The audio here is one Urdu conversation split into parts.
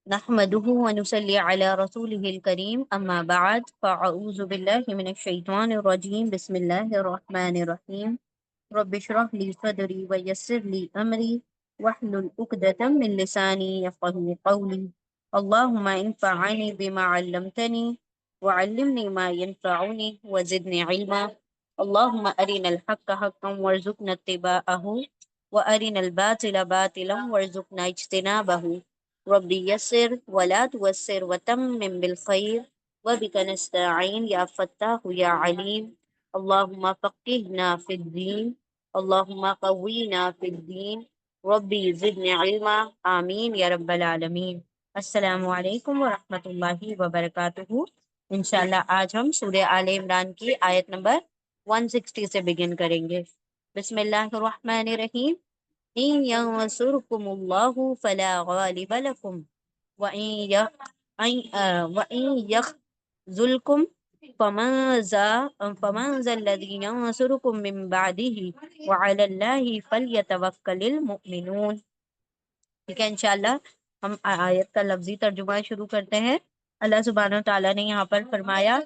نحمده ونصلي على رسوله الكريم أما بعد فأعوذ بالله من الشيطان الرجيم بسم الله الرحمن الرحيم رب اشرح لي صدري ويسر لي أمري واحلل عقدة من لساني يفقهوا قولي اللهم انفعني بما علمتني وعلمني ما ينفعني وزدني علما اللهم أرنا الحق حقا وارزقنا اتباعه وأرنا الباطل باطلا وارزقنا اجتنابه ربي يسر ولا توسر وتمم بالخير وبك نستعين يا فتاح يا عليم اللهم فقهنا في الدين اللهم قوينا في الدين ربي زدني علما آمین یا رب العالمین۔ السلام علیکم ورحمۃ اللہ وبرکاتہ۔ انشاءاللہ آج ہم سورہ آل عمران کی آیت نمبر 160 سے بگن کریں گے۔ بسم اللہ الرحمن الرحیم۔ إن ينصركم الله فلا غالب لكم وإن يخذلكم فمن ذا الذي ينصركم من بعده وعلى الله فليتوكل المؤمنون۔ ٹھیک ہے، انشاءاللہ ہم آیت کا لفظی ترجمہ شروع کرتے ہیں۔ اللہ سبحانہ وتعالیٰ نے یہاں پر فرمایا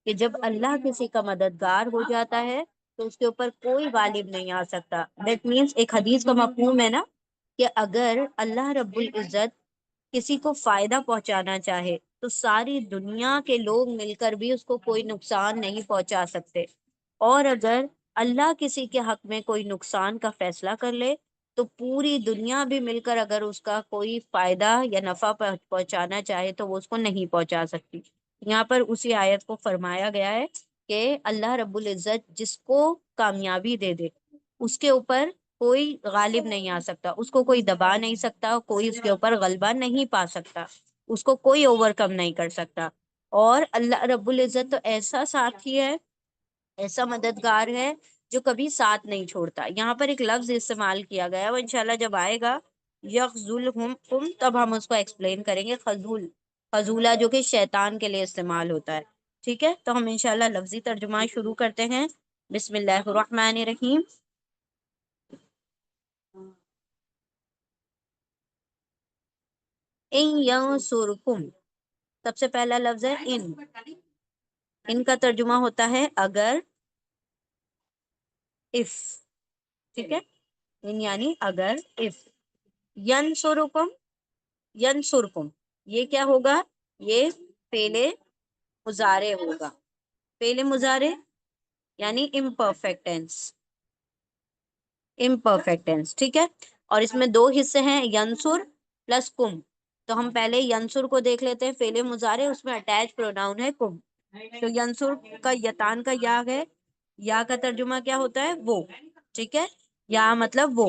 کہ جب اللہ کسی کا مددگار ہو جاتا ہے تو اس کے اوپر کوئی غالب نہیں آ سکتا۔ دیٹ مینس ایک حدیث کا مفہوم ہے نا کہ اگر اللہ رب العزت کسی کو فائدہ پہنچانا چاہے تو ساری دنیا کے لوگ مل کر بھی اس کو کوئی نقصان نہیں پہنچا سکتے، اور اگر اللہ کسی کے حق میں کوئی نقصان کا فیصلہ کر لے تو پوری دنیا بھی مل کر اگر اس کا کوئی فائدہ یا نفع پہنچانا چاہے تو وہ اس کو نہیں پہنچا سکتی۔ یہاں پر اسی آیت کو فرمایا گیا ہے کہ اللہ رب العزت جس کو کامیابی دے دے اس کے اوپر کوئی غالب نہیں آ سکتا، اس کو کوئی دبا نہیں سکتا، کوئی اس کے اوپر غلبہ نہیں پا سکتا، اس کو کوئی اوور کم نہیں کر سکتا۔ اور اللہ رب العزت تو ایسا ساتھی ہے، ایسا مددگار ہے جو کبھی ساتھ نہیں چھوڑتا۔ یہاں پر ایک لفظ استعمال کیا گیا ہے، وہ انشاءاللہ جب آئے گا یخذلہم تب ہم اس کو ایکسپلین کریں گے۔ خذول، خذولہ جو کہ شیطان کے لیے استعمال ہوتا ہے۔ ٹھیک ہے، تو ہم انشاءاللہ لفظی ترجمہ شروع کرتے ہیں۔ بسم اللہ الرحمن الرحیم۔ ان ینصرکم، سب سے پہلا لفظ ہے ان کا ترجمہ ہوتا ہے اگر، if۔ ٹھیک ہے، ان یعنی اگر، if۔ ینصرکم، ینصرکم یہ کیا ہوگا؟ یہ فعل مضارع ہوگا۔ فعل مضارع یعنی امپرفیکٹ ٹینس، امپرفیکٹ ٹینس۔ ٹھیک ہے، اور اس میں دو حصے ہیں، ینصر پلس کم۔ تو ہم پہلے ینصر کو دیکھ لیتے ہیں، فعل مضارع، اس میں اٹیچ پروناؤن ہے کم۔ تو ینصر کا یتان کا یا ہے، یا کا ترجمہ کیا ہوتا ہے؟ وہ۔ ٹھیک ہے، یا مطلب وہ۔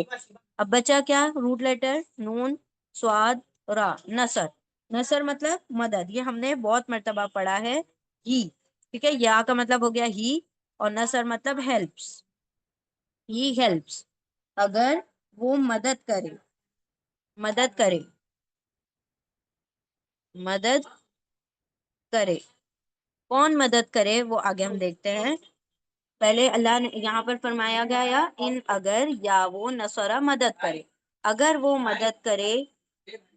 اب بچا کیا؟ روٹ لیٹر نون سواد را، نصر۔ نصر مطلب مدد، یہ ہم نے بہت مرتبہ پڑھا ہے، ہی۔ ٹھیک ہے، یا کا مطلب ہو گیا ہی، اور نصر مطلب ہیلپس، ہی ہیلپس، اگر وہ مدد کرے، مدد کرے، مدد کرے۔ کون مدد کرے وہ آگے ہم دیکھتے ہیں۔ پہلے اللہ نے یہاں پر فرمایا گیا ان اگر، یا وہ نصرہ مدد کرے، اگر وہ مدد کرے،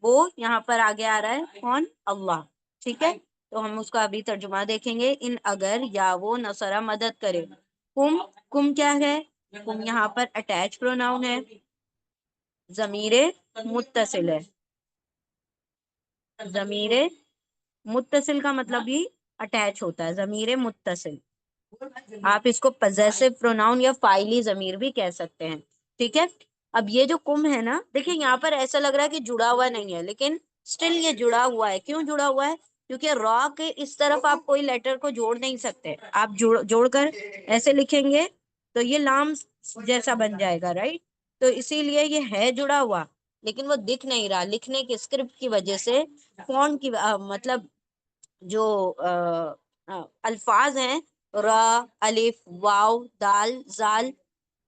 وہ یہاں پر آگے آ رہا ہے کون؟ اللہ۔ ٹھیک ہے، تو ہم اس کا ابھی ترجمہ دیکھیں گے۔ ان اگر یا وہ نصرہ مدد کرے۔ کم، کم کیا ہے؟ کم یہاں پر اٹیچ پروناؤن ہے، ضمیر متصل ہے۔ ضمیر متصل کا مطلب بھی اٹیچ ہوتا ہے، ضمیر متصل۔ آپ اس کو پوزیسو پروناؤن یا فاعلی ضمیر بھی کہہ سکتے ہیں۔ ٹھیک ہے، اب یہ جو کم ہے نا، دیکھیں یہاں پر ایسا لگ رہا ہے کہ جڑا ہوا نہیں ہے، لیکن سٹل یہ جڑا ہوا ہے۔ کیوں جڑا ہوا ہے؟ کیونکہ را کے اس طرف آپ کوئی لیٹر کو جوڑ نہیں سکتے، آپ جوڑ کر ایسے لکھیں گے تو یہ لام جیسا بن جائے گا، رائٹ؟ تو اسی لیے یہ ہے جڑا ہوا، لیکن وہ دکھ نہیں رہا، لکھنے کے اسکرپٹ کی وجہ سے، فونٹ کی مطلب جو الفاظ ہیں، را، الف، واو، دال، زال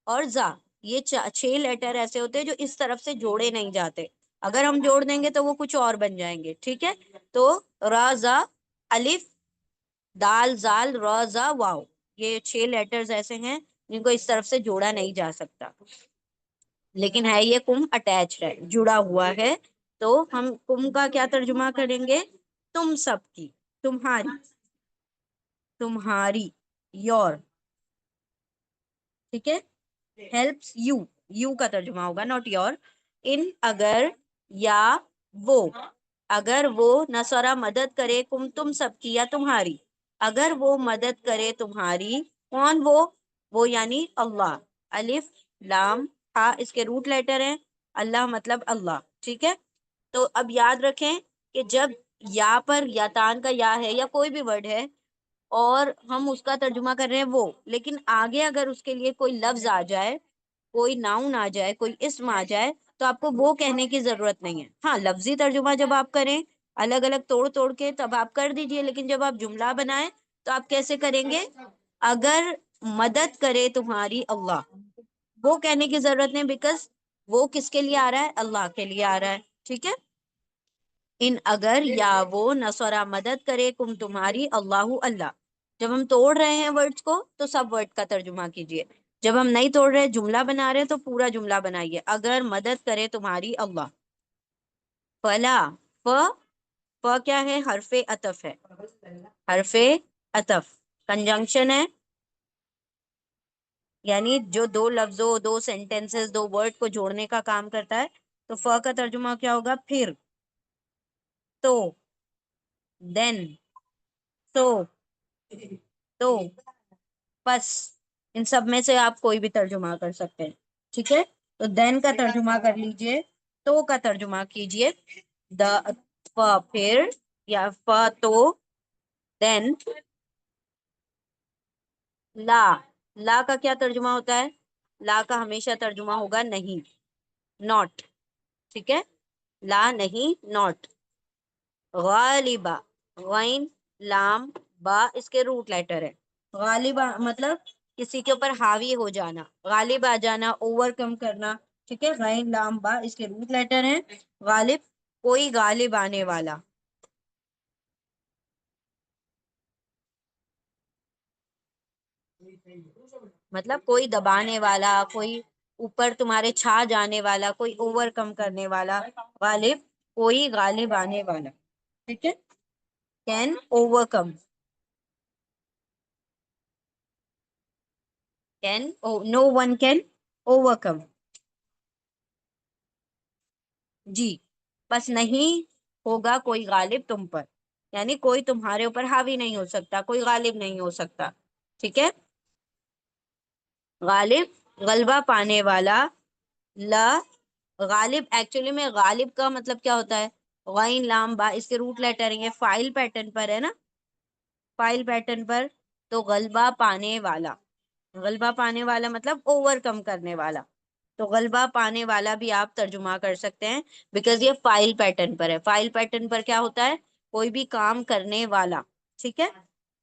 اور زا، یہ 6 لیٹر ایسے ہوتے ہیں جو اس طرف سے جوڑے نہیں جاتے، اگر ہم جوڑ دیں گے تو وہ کچھ اور بن جائیں گے۔ ٹھیک ہے، تو را، زا، الف، دال، زال، را، زا، واو، یہ 6 لیٹرز ایسے ہیں جن کو اس طرف سے جوڑا نہیں جا سکتا، لیکن ہے یہ کم اٹیچ ہے، جڑا ہوا ہے۔ تو ہم کم کا کیا ترجمہ کریں گے؟ تم سب کی، تمہاری، تمہاری، یور، ٹھیک ہے. ہیلپس یو، یو کا ترجمہ ہوگا ناٹ یور. ان اگر یا وہ، اگر وہ نصرہ مدد کرے کم تم سب کی یا تمہاری، اگر وہ مدد کرے تمہاری. کون وہ یعنی اللہ. الف لام ہا اس کے روٹ لیٹر ہیں، اللہ مطلب اللہ، ٹھیک ہے. تو اب یاد رکھیں کہ جب یا پر یا تان کا یا ہے یا کوئی بھی ورڈ ہے اور ہم اس کا ترجمہ کر رہے ہیں وہ، لیکن آگے اگر اس کے لیے کوئی لفظ آ جائے، کوئی ناؤن آ جائے، کوئی اسم آ جائے، تو آپ کو وہ کہنے کی ضرورت نہیں ہے. ہاں لفظی ترجمہ جب آپ کریں الگ الگ توڑ توڑ کے تب آپ کر دیجئے، لیکن جب آپ جملہ بنائیں تو آپ کیسے کریں گے؟ اگر مدد کرے تمہاری اللہ، وہ کہنے کی ضرورت نہیں، بیکاز وہ کس کے لیے آ رہا ہے؟ اللہ کے لیے آ رہا ہے، ٹھیک ہے. ان اگر یا وہ نصرہ مدد کرے کم تمہاری اللہ اللہ. جب ہم توڑ رہے ہیں ورڈز کو تو سب ورڈ کا ترجمہ کیجئے، جب ہم نہیں توڑ رہے جملہ بنا رہے ہیں تو پورا جملہ بنائیے. اگر مدد کرے تمہاری اللہ. فلا، ف، ف کیا ہے؟ حرف عطف ہے، حرف عطف، کنجنکشن ہے، یعنی جو دو لفظوں، دو سینٹینسز، دو ورڈ کو جوڑنے کا کام کرتا ہے. تو ف کا ترجمہ کیا ہوگا؟ پھر، تو، دین، تو پس. ان سب میں سے آپ کوئی بھی ترجمہ کر سکتے ہیں، ٹھیک ہے. تو دین کا ترجمہ کر لیجئے، تو کا ترجمہ کیجئے. دا، پھر، یا تو، دین. لا، لا کا کیا ترجمہ ہوتا ہے؟ لا کا ہمیشہ ترجمہ ہوگا نہیں، ناٹ، ٹھیک ہے. لا نہیں، ناٹ. غالبا، غین لام با اس کے روٹ لیٹر ہے. غالبا مطلب کسی کے اوپر حاوی ہو جانا، غالب آ جانا، اوور کم کرنا، ٹھیک ہے. غین لام با اس کے روٹ لیٹر ہیں. غالب، کوئی غالب آنے والا. مطلب کوئی دبانے والا، کوئی اوپر تمہارے چھا جانے والا، کوئی اوور کم کرنے والا. غالب، کوئی غالب آنے والا، ٹھیک ہے. Can overcome, can, no one can overcome. جی، بس نہیں ہوگا کوئی غالب تم پر، یعنی کوئی تمہارے اوپر حاوی نہیں ہو سکتا، کوئی غالب نہیں ہو سکتا، ٹھیک ہے. غالب، غلبہ پانے والا. لا، غالب ایکچولی میں غالب کا مطلب کیا ہوتا ہے؟ غین لام با اس کے روٹ لیٹر ہیں، فائل پیٹرن پر ہے نا، فائل پیٹرن پر. تو غلبہ پانے والا، غلبہ پانے والا مطلب اوور کم کرنے والا. تو غلبہ پانے والا بھی آپ ترجمہ کر سکتے ہیں، بیکاز یہ فائل پیٹرن پر ہے. فائل پیٹرن پر کیا ہوتا ہے؟ کوئی بھی کام کرنے والا، ٹھیک ہے.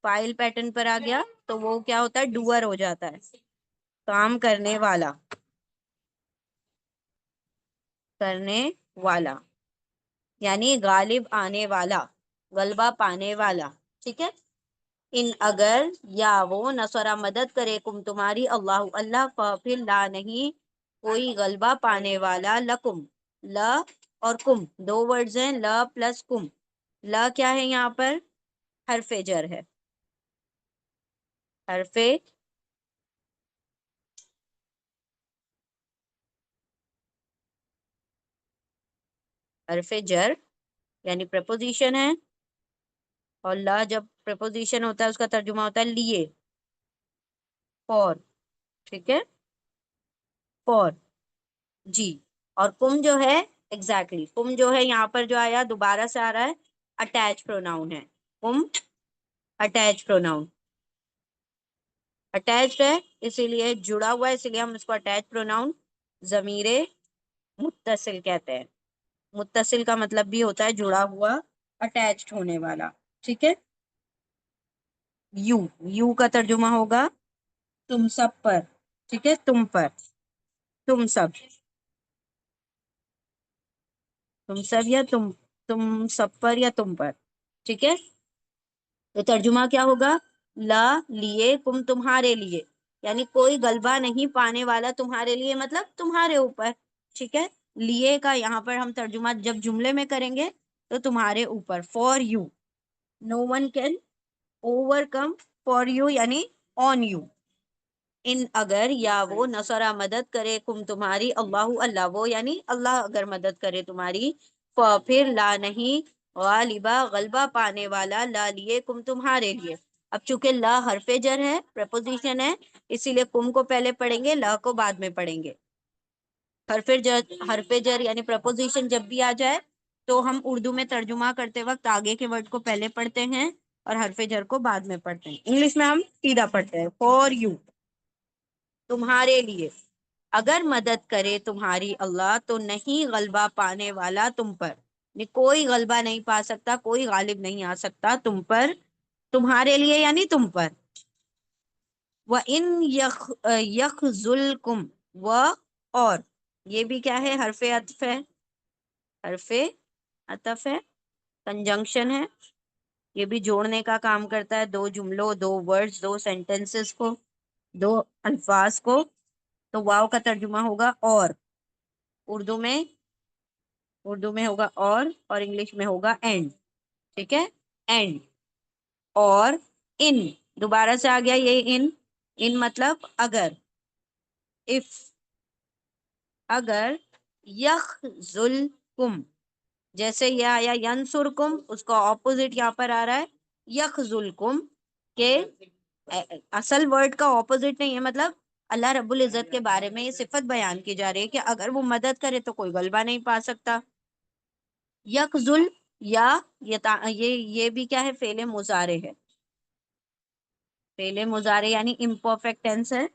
فائل پیٹرن پر آ گیا تو وہ کیا ہوتا ہے؟ ڈوور ہو جاتا ہے، کام کرنے والا، کرنے والا، یعنی غالب آنے والا، غلبہ پانے والا، ٹھیک ہے. ان اگر یا وہ نصرہ مدد کرے کم تمہاری اللہ اللہ، پھر لا نہیں کوئی غلبہ پانے والا لکم. لا اور کم دو ورڈز ہیں، لا پلس کم. لا کیا ہے یہاں پر؟ حرف جر ہے، حرف، حرف جر یعنی پریپوزیشن ہے. اور لا جب پریپوزیشن ہوتا ہے اس کا ترجمہ ہوتا ہے لیے، فور، ٹھیک ہے، فور. جی. اور کم جو ہے، ایگزیکٹلی کم جو ہے یہاں پر جو آیا دوبارہ سے آ رہا ہے، اٹیچ پروناؤن ہے. کم اٹیچ پروناؤن، اٹیچڈ ہے اسی لیے جڑا ہوا ہے، اسی لیے ہم اس کو اٹیچ پروناؤن ضمیر متصل کہتے ہیں. متصل کا مطلب بھی ہوتا ہے جڑا ہوا، اٹیچڈ ہونے والا، ٹھیک ہے. یو، یو کا ترجمہ ہوگا تم سب پر، ٹھیک ہے، تم پر، تم سب، تم سب یا تم سب پر یا تم پر، ٹھیک ہے. تو ترجمہ کیا ہوگا؟ لا لیے کم تمہارے لیے، یعنی کوئی غلبہ نہیں پانے والا تمہارے لیے، مطلب تمہارے اوپر، ٹھیک ہے. لیے کا یہاں پر ہم ترجمہ جب جملے میں کریں گے تو تمہارے اوپر، for you, no one can overcome for you یعنی آن یو، ان اگر یا وہ نصرہ مدد کرے کم تمہاری، اللہ اللہ وہ یعنی اللہ اگر مدد کرے تمہاری، پھر لا نہیں، غالبا غلبہ پانے والا، لا لیے کم تمہارے لیے۔ اب چونکہ لا حرف جر ہے، پریپوزیشن ہے، اسی لیے کم کو پہلے پڑھیں گے، لا کو بعد میں پڑھیں گے۔ حرف جر یعنی پریپوزیشن جب بھی آ جائے تو ہم اردو میں ترجمہ کرتے وقت آگے کے ورڈ کو پہلے پڑھتے ہیں اور حرف جر کو بعد میں پڑھتے ہیں۔ انگلش میں ہم سیدھا پڑھتے ہیں، فور یو، تمہارے لیے، اگر مدد کرے تمہاری اللہ تو نہیں غلبہ پانے والا تم پر، کوئی غلبہ نہیں پا سکتا، کوئی غالب نہیں آ سکتا تم پر، تمہارے لیے یعنی تم پر۔ وَإِن يَخْذُلْكُمْ، اور یہ بھی کیا ہے؟ حرف عطف ہے، حرف عطف ہے، کنجنکشن ہے، یہ بھی جوڑنے کا کام کرتا ہے، دو جملوں، دو ورڈز، دو سینٹنسز کو، دو الفاظ کو۔ تو واو کا ترجمہ ہوگا اور، اردو میں ہوگا اور انگلش میں ہوگا اینڈ، ٹھیک ہے، اینڈ، اور ان، دوبارہ سے آ گیا یہ ان مطلب اگر، اف، اگر، یخذلکم، جیسے یہ آیا ینصرکم، اس کا اپوزٹ یہاں پر آ رہا ہے یخذلکم، کہ اصل ورڈ کا اپوزٹ نہیں ہے، مطلب اللہ رب العزت کے بارے میں یہ صفت بیان کی جا رہی ہے کہ اگر وہ مدد کرے تو کوئی غلبہ نہیں پا سکتا۔ یخذل، یا یہ بھی کیا ہے؟ فعل مضارع ہے، فعل مضارع یعنی امپرفیکٹ ٹینس ہے،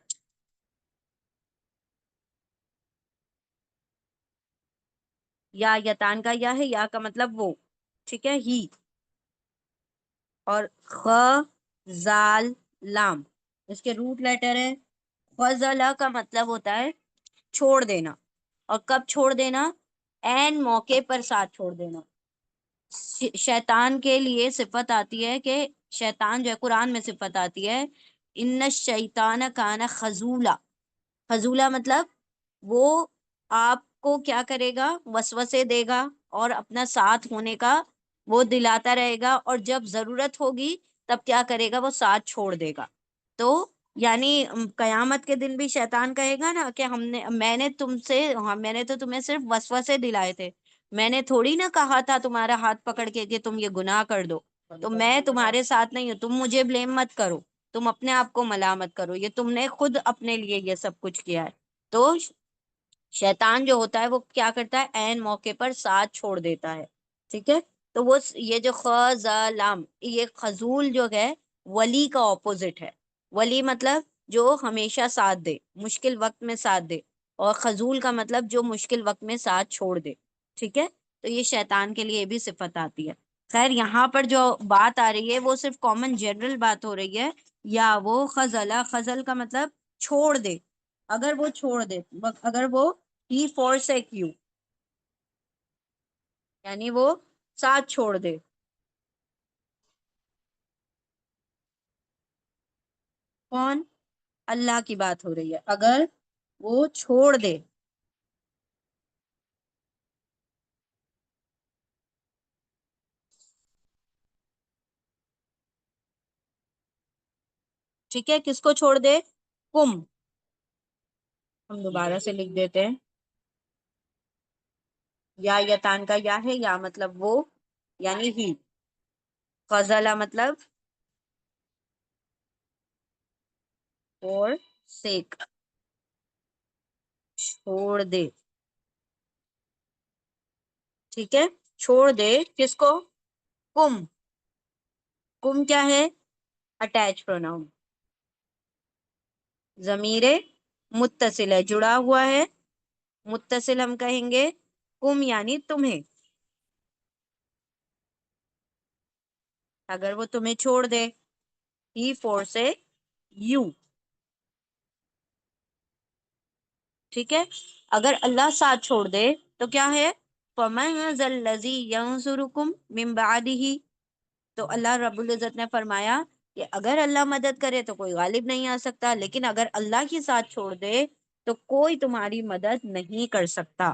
یا یتان کا یا ہے، یا کا مطلب وہ، ٹھیک ہے، ہی، اور خ زال لام اس کے روٹ لیٹر ہے۔ فضلہ کا مطلب ہوتا ہے چھوڑ دینا، اور کب چھوڑ دینا؟ این موقع پر ساتھ چھوڑ دینا۔ شیطان کے لیے صفت آتی ہے کہ شیطان جو ہے، قرآن میں صفت آتی ہے ان الشیطان کان خذولا، خذولا مطلب وہ آپ کو کیا کرے گا؟ وسوسے دے گا اور اپنا ساتھ ہونے کا وہ دلاتا رہے گا، اور جب ضرورت ہوگی تب کیا کرے گا؟ وہ ساتھ چھوڑ دے گا۔ تو یعنی قیامت کے دن بھی شیطان کہے گا نا کہ میں نے تو تمہیں صرف وسوسے دلائے تھے، میں نے تھوڑی نہ کہا تھا تمہارا ہاتھ پکڑ کے کہ تم یہ گناہ کر دو، تو میں تمہارے ساتھ نہیں ہوں، تم مجھے بلیم مت کرو، تم اپنے آپ کو ملامت کرو، یہ تم نے خود اپنے لیے یہ سب کچھ کیا ہے۔ تو شیطان جو ہوتا ہے وہ کیا کرتا ہے؟ عین موقع پر ساتھ چھوڑ دیتا ہے، ٹھیک ہے۔ تو وہ یہ جو خذلام، یہ خذول جو ہے ولی کا اپوزٹ ہے، ولی مطلب جو ہمیشہ ساتھ دے، مشکل وقت میں ساتھ دے، اور خذول کا مطلب جو مشکل وقت میں ساتھ چھوڑ دے، ٹھیک ہے۔ تو یہ شیطان کے لیے بھی صفت آتی ہے۔ خیر یہاں پر جو بات آ رہی ہے وہ صرف کامن جنرل بات ہو رہی ہے، یا وہ خذلہ، خذل کا مطلب چھوڑ دے، اگر وہ چھوڑ دے، اگر وہ ہی forsake you یعنی وہ ساتھ چھوڑ دے۔ کون؟ اللہ کی بات ہو رہی ہے، اگر وہ چھوڑ دے، ٹھیک ہے، کس کو چھوڑ دے؟ کم، ہم دوبارہ سے لکھ دیتے ہیں، یا یتان کا یا ہے، یا مطلب وہ یعنی ہی، فضلہ مطلب اور سیک، چھوڑ دے، ٹھیک ہے، چھوڑ دے کس کو؟ کم، کم کیا ہے؟ اٹیچ پروناؤن، ضمیر متصل ہے، جڑا ہوا ہے، متصل ہم کہیں گے کم یعنی تمہیں، اگر وہ تمہیں چھوڑ دے، ہی forsake you، ٹھیک ہے۔ اگر اللہ ساتھ چھوڑ دے تو کیا ہے؟ فَمَنْ ذَا الَّذِي يَنْصُرُكُمْ مِنْ بَعْدِهِ، تو اللہ رب العزت نے فرمایا کہ اگر اللہ مدد کرے تو کوئی غالب نہیں آ سکتا، لیکن اگر اللہ کے ساتھ چھوڑ دے تو کوئی تمہاری مدد نہیں کر سکتا۔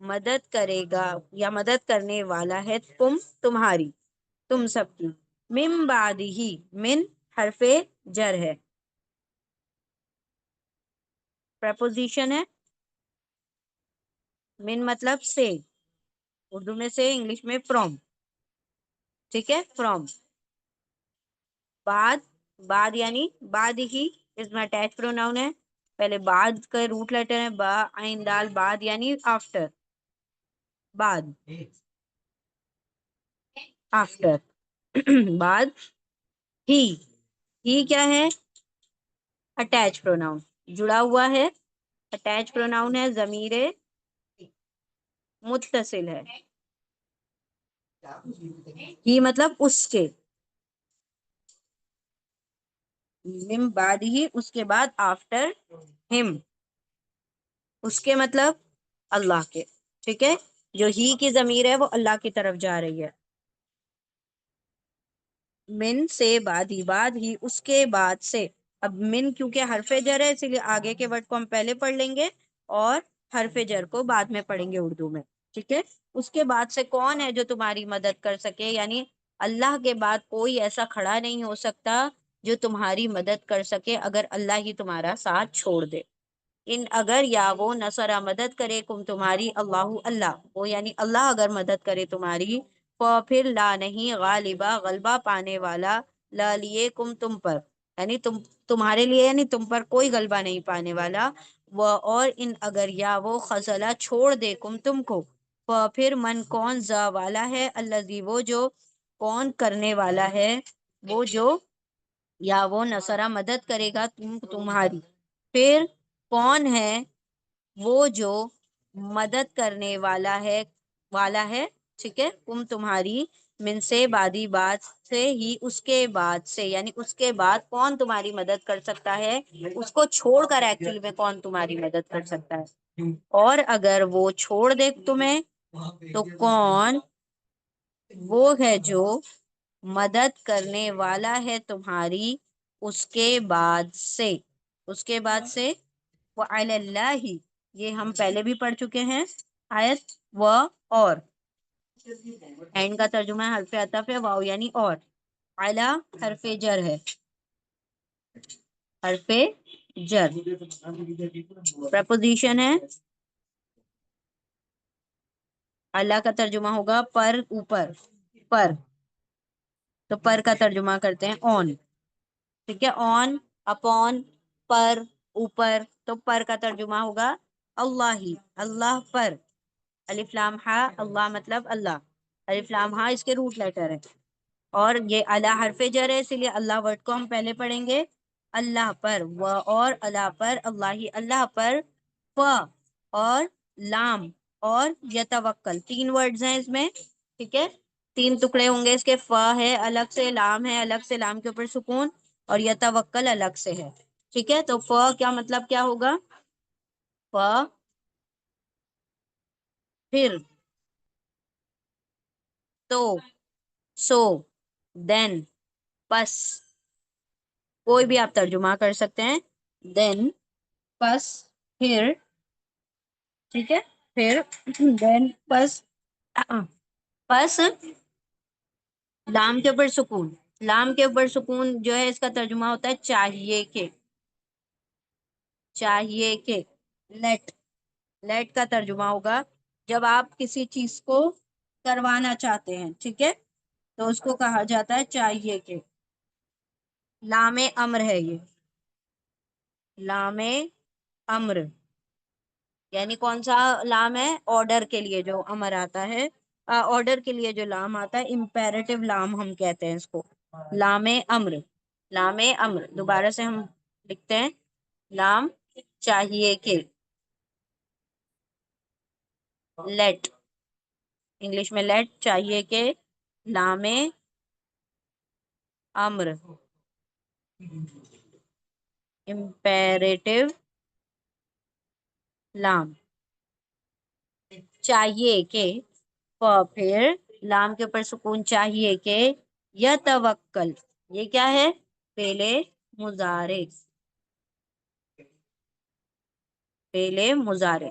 مدد کرے گا یا مدد کرنے والا ہے تمہاری، تم سب کی، من بعد ہی، من حرف جر ہے، پریپوزیشن ہے، من مطلب سے، اردو میں سے، انگلش میں فرام، ٹھیک ہے، فرام، بعد، بعد یعنی بعد ہی، اس میں اٹیچ پروناؤن ہے، پہلے بعد کا روٹ لیٹر ہے با عین دال، بعد یعنی آفٹر، بعد، آفٹر بعد ہی کیا ہے، اٹیچ پروناؤن، جڑا ہوا ہے، اٹیچ پروناؤن ہے، ضمیر متصل ہے، ہی مطلب اس کے، من بعد ہی اس کے بعد، آفٹر ہم، اس کے مطلب اللہ کے، ٹھیک ہے، جو ہی کی ضمیر ہے وہ اللہ کی طرف جا رہی ہے، من سے بعد ہی، بعد ہی اس کے بعد سے، اب من کیونکہ حرف جر ہے اسی لیے آگے کے ورڈ کو ہم پہلے پڑھ لیں گے اور حرف جر کو بعد میں پڑھیں گے اردو میں، ٹھیک ہے، اس کے بعد سے کون ہے جو تمہاری مدد کر سکے، یعنی اللہ کے بعد کوئی ایسا کھڑا نہیں ہو سکتا جو تمہاری مدد کر سکے اگر اللہ ہی تمہارا ساتھ چھوڑ دے، ان اگر یا وہ نصرہ مدد کرے کم تمہاری، اللہ اللہ وہ یعنی اللہ اگر مدد کرے تمہاری، پھر لا نہیں غالبا غلبہ پانے والا، لا لیے کم تم پر، یعنی تمہارے لیے، یعنی تم پر کوئی غلبہ نہیں پانے والا، وہ اور ان اگر یا وہ خزلہ چھوڑ دے کم تم کو، پھر من کون زا والا ہے، الذی وہ جو، کون کرنے والا ہے، وہ جو، یا وہ نصرہ مدد کرے گا تمہاری، پھر کون ہے وہ جو مدد کرنے والا ہے، ٹھیک ہے، تمہاری، من سے بادی بات سے ہی، اس کے بعد سے، یعنی اس کے بعد کون تمہاری مدد کر سکتا ہے، اس کو چھوڑ کر ایکچولی میں کون تمہاری مدد کر سکتا ہے، اور اگر وہ چھوڑ دے تمہیں تو کون وہ ہے جو مدد کرنے والا ہے تمہاری اس کے بعد سے، اس کے بعد سے، وعلی اللہ، یہ ہم پہلے بھی پڑھ چکے ہیں آیت، و اور، اینڈ کا ترجمہ ہے حرف عطف ہے، واو یعنی اور، علی حرف جر ہے، حرف جر، پریپوزیشن ہے، اللہ کا ترجمہ ہوگا پر، اوپر، پر، تو پر کا ترجمہ کرتے ہیں آن، ٹھیک ہے، آن، اپون، پر، اوپر، تو پر کا ترجمہ ہوگا اللہ ہی، اللہ پر، الف لام ہا، اللہ مطلب اللہ، الف لام ہا اس کے روٹ لیٹر ہے، اور یہ اللہ حرف جر ہے اسی لیے اللہ ورڈ کو ہم پہلے پڑھیں گے، اللہ پر، و اور اللہ پر، اللہ ہی اللہ پر، ف اور لام اور یتوکل، تین ورڈز ہیں اس میں، ٹھیک ہے، تین ٹکڑے ہوں گے اس کے، ف ہے الگ سے، لام ہے الگ سے، لام کے اوپر سکون، اور یتوکل الگ سے ہے، ٹھیک ہے، تو ف کیا مطلب کیا ہوگا، ف پھر، تو، سو، دین، پس، کوئی بھی آپ ترجمہ کر سکتے ہیں، دین، پس، پھر، ٹھیک ہے، پھر، دین، پس، پس، لام کے اوپر سکون، لام کے اوپر سکون جو ہے اس کا ترجمہ ہوتا ہے چاہیے کہ، چاہیے کہ، لیٹ، لیٹ کا ترجمہ ہوگا جب آپ کسی چیز کو کروانا چاہتے ہیں، ٹھیک ہے، تو اس کو کہا جاتا ہے چاہیے کہ، لام امر ہے یہ، لام امر، یعنی کون سا لام ہے، آرڈر کے لیے جو امر آتا ہے، آرڈر کے لیے جو لام آتا ہے، امپیریٹو لام ہم کہتے ہیں اس کو، لام امر، لام امر، دوبارہ سے ہم لکھتے ہیں، لام چاہیے کہ، لیٹ، انگلش میں لیٹ، چاہیے کہ، لام امر، امپیریٹو لام، چاہیے کہ، پھر لام کے اوپر سکون، چاہیے کہ، یتوکل، یہ کیا ہے، پہلے مضارع، پہلے مضارع،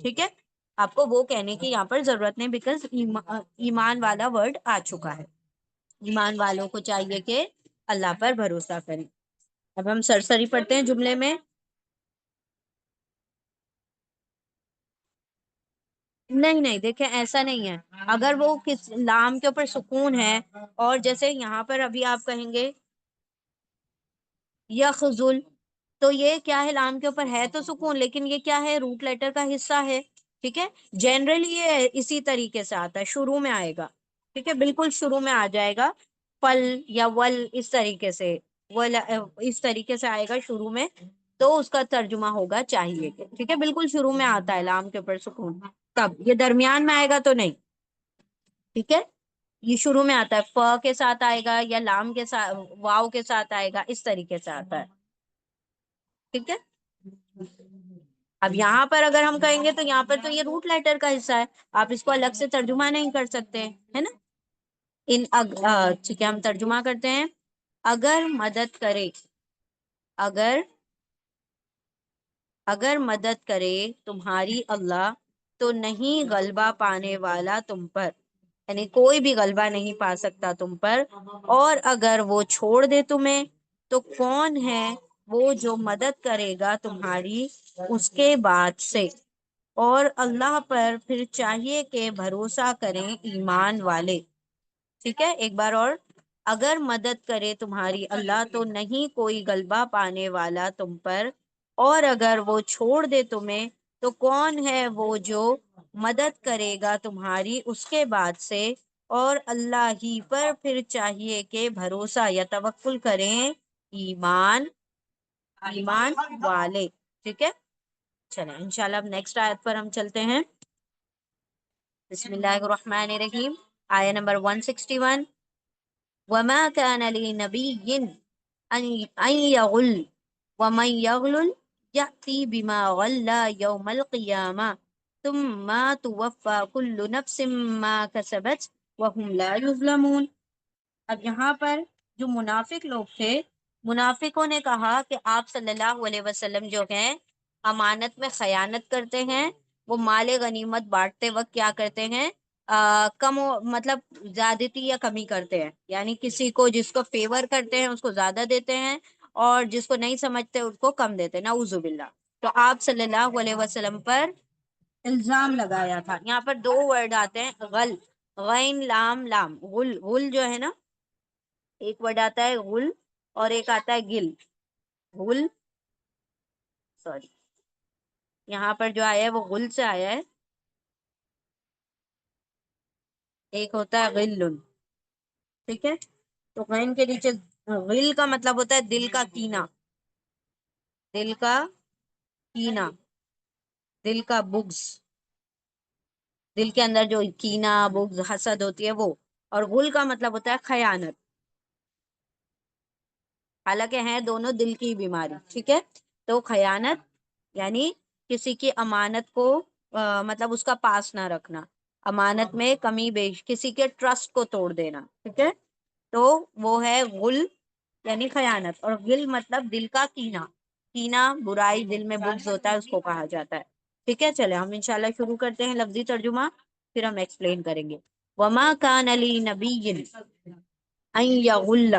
ٹھیک ہے، آپ کو وہ کہنے کی یہاں پر ضرورت نہیں، بیکاز ایمان والا ورڈ آ چکا ہے. ایمان والوں کو چاہیے کہ اللہ پر بھروسہ کریں. اب ہم سرسری پڑھتے ہیں جملے میں. نہیں نہیں، دیکھیں ایسا نہیں ہے. اگر وہ کس لام کے اوپر سکون ہے، اور جیسے یہاں پر ابھی آپ کہیں گے یخذل، تو یہ کیا ہے، لام کے اوپر ہے تو سکون، لیکن یہ کیا ہے، روٹ لیٹر کا حصہ ہے. ٹھیک ہے، جنرلی یہ اسی طریقے سے آتا ہے، شروع میں آئے گا. ٹھیک ہے، بالکل شروع میں آ جائے گا، پل یا ول اس طریقے سے، ول اس طریقے سے آئے گا شروع میں، تو اس کا ترجمہ ہوگا چاہیے کہ. ٹھیک ہے، بالکل شروع میں آتا ہے لام کے اوپر سکون، تب یہ درمیان میں آئے گا تو نہیں. ٹھیک ہے، یہ شروع میں آتا ہے، ف کے ساتھ آئے گا یا لام کے ساتھ، واؤ کے ساتھ آئے گا، اس طریقے سے آتا ہے. ٹھیک ہے، اب یہاں پر اگر ہم کہیں گے تو یہاں پر تو یہ روٹ لیٹر کا حصہ ہے، آپ اس کو الگ سے ترجمہ نہیں کر سکتے، ہے نا. ٹھیک ہے، ہم ترجمہ کرتے ہیں. اگر مدد کرے، اگر اگر مدد کرے تمہاری اللہ، تو نہیں غلبہ پانے والا تم پر، یعنی کوئی بھی غلبہ نہیں پا سکتا تم پر. اور اگر وہ چھوڑ دے تمہیں، تو کون ہے وہ جو مدد کرے گا تمہاری اس کے بعد سے. اور اللہ پر پھر چاہیے کہ بھروسہ کریں ایمان والے. ٹھیک ہے، ایک بار اور. اگر مدد کرے تمہاری اللہ، تو نہیں کوئی غلبہ پانے والا تم پر. اور اگر وہ چھوڑ دے تمہیں، تو کون ہے وہ جو مدد کرے گا تمہاری اس کے بعد سے. اور اللہ ہی پر پھر چاہیے کہ بھروسہ یا توکل کریں ایمان ایمان والے. ٹھیک ہے، چلیں انشاءاللہ اب نیکسٹ آیت پر ہم چلتے ہیں. بسم اللہ الرحمن الرحیم، آیہ نمبر 161. وما كان لنبي أن يغل ومن يغلل يأتي بما غل يوم القيامة ثم توفى كل نفس ما كسبت وهم لا يظلمون. اب یہاں پر جو منافق لوگ تھے، منافقوں نے کہا کہ آپ صلی اللہ علیہ وسلم جو ہیں امانت میں خیانت کرتے ہیں. وہ مال غنیمت بانٹتے وقت کیا کرتے ہیں، مطلب زیادتی یا کمی کرتے ہیں، یعنی کسی کو، جس کو فیور کرتے ہیں اس کو زیادہ دیتے ہیں، اور جس کو نہیں سمجھتے اس کو کم دیتے ہیں، نعوذ باللہ. تو آپ صلی اللہ علیہ وسلم پر الزام لگایا تھا. یہاں پر دو ورڈ آتے ہیں، غل، غین لام لام، غل، غل جو ہے نا، ایک ورڈ آتا ہے غل، اور ایک آتا ہے گل. غل، سوری، یہاں پر جو آیا ہے وہ غل سے آیا ہے، ایک ہوتا ہے غل. ٹھیک ہے، تو غین کے نیچے غل کا مطلب ہوتا ہے دل کا کینہ، دل کا کینہ، دل کا بغض، دل کے اندر جو کینہ، بغض، حسد ہوتی ہے وہ. اور غل کا مطلب ہوتا ہے خیانت، حالانکہ ہیں دونوں دل کی بیماری. ٹھیک ہے، تو خیانت یعنی کسی کی امانت کو مطلب اس کا پاس نہ رکھنا، امانت میں کمی بیش، کسی کے ٹرسٹ کو توڑ دینا. ٹھیک ہے، تو وہ ہے غل یعنی خیانت. اور غل مطلب دل کا کینہ، کینہ برائی دل میں بغض ہوتا ہے، اس کو کہا جاتا ہے. ٹھیک ہے، چلے ہم انشاءاللہ شروع کرتے ہیں لفظی ترجمہ، پھر ہم ایکسپلین کریں گے. وما كان لنبي ان يغل.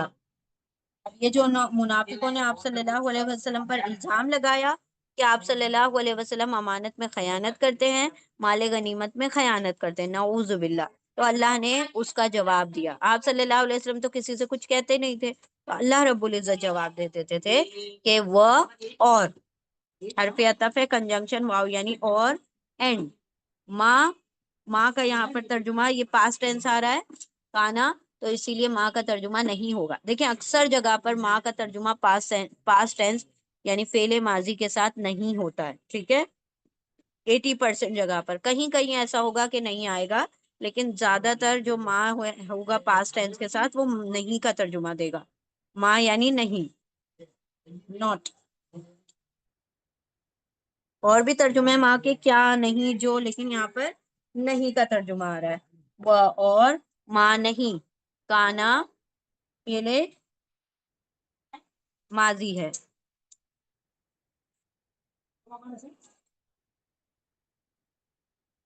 اب یہ جو منافقوں نے آپ صلی اللہ علیہ وسلم پر الزام لگایا کہ آپ صلی اللہ علیہ وسلم امانت میں خیانت کرتے ہیں، مال غنیمت میں خیانت کرتے ہیں، نعوذ باللہ. تو اللہ نے اس کا جواب دیا. آپ صلی اللہ علیہ وسلم تو کسی سے کچھ کہتے نہیں تھے، تو اللہ رب العزت جواب دے دیتے تھے کہ وہ، اور حرف عطف ہے، کنجنکشن واو یعنی اور، اینڈ ماں، ماں کا یہاں پر ترجمہ یہ پاسٹ ٹینس آ رہا ہے کانا، تو اسی لیے ماں کا ترجمہ نہیں ہوگا. دیکھیں اکثر جگہ پر ماں کا ترجمہ پاسٹ ٹینس یعنی فعل ماضی کے ساتھ نہیں ہوتا ہے. ٹھیک ہے، 80% جگہ پر، کہیں کہیں ایسا ہوگا کہ نہیں آئے گا، لیکن زیادہ تر جو ماں ہوگا پاسٹ ٹینس کے ساتھ وہ نہیں کا ترجمہ دے گا. ماں یعنی نہیں، ناٹ. اور بھی ترجمے ہیں ماں کے، کیا، نہیں، جو، لیکن یہاں پر نہیں کا ترجمہ آ رہا ہے. وہ اور ماں نہیں، کانا فعل ماضی ہے.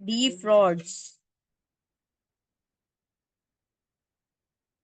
defrauds,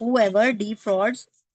whoever defrauds,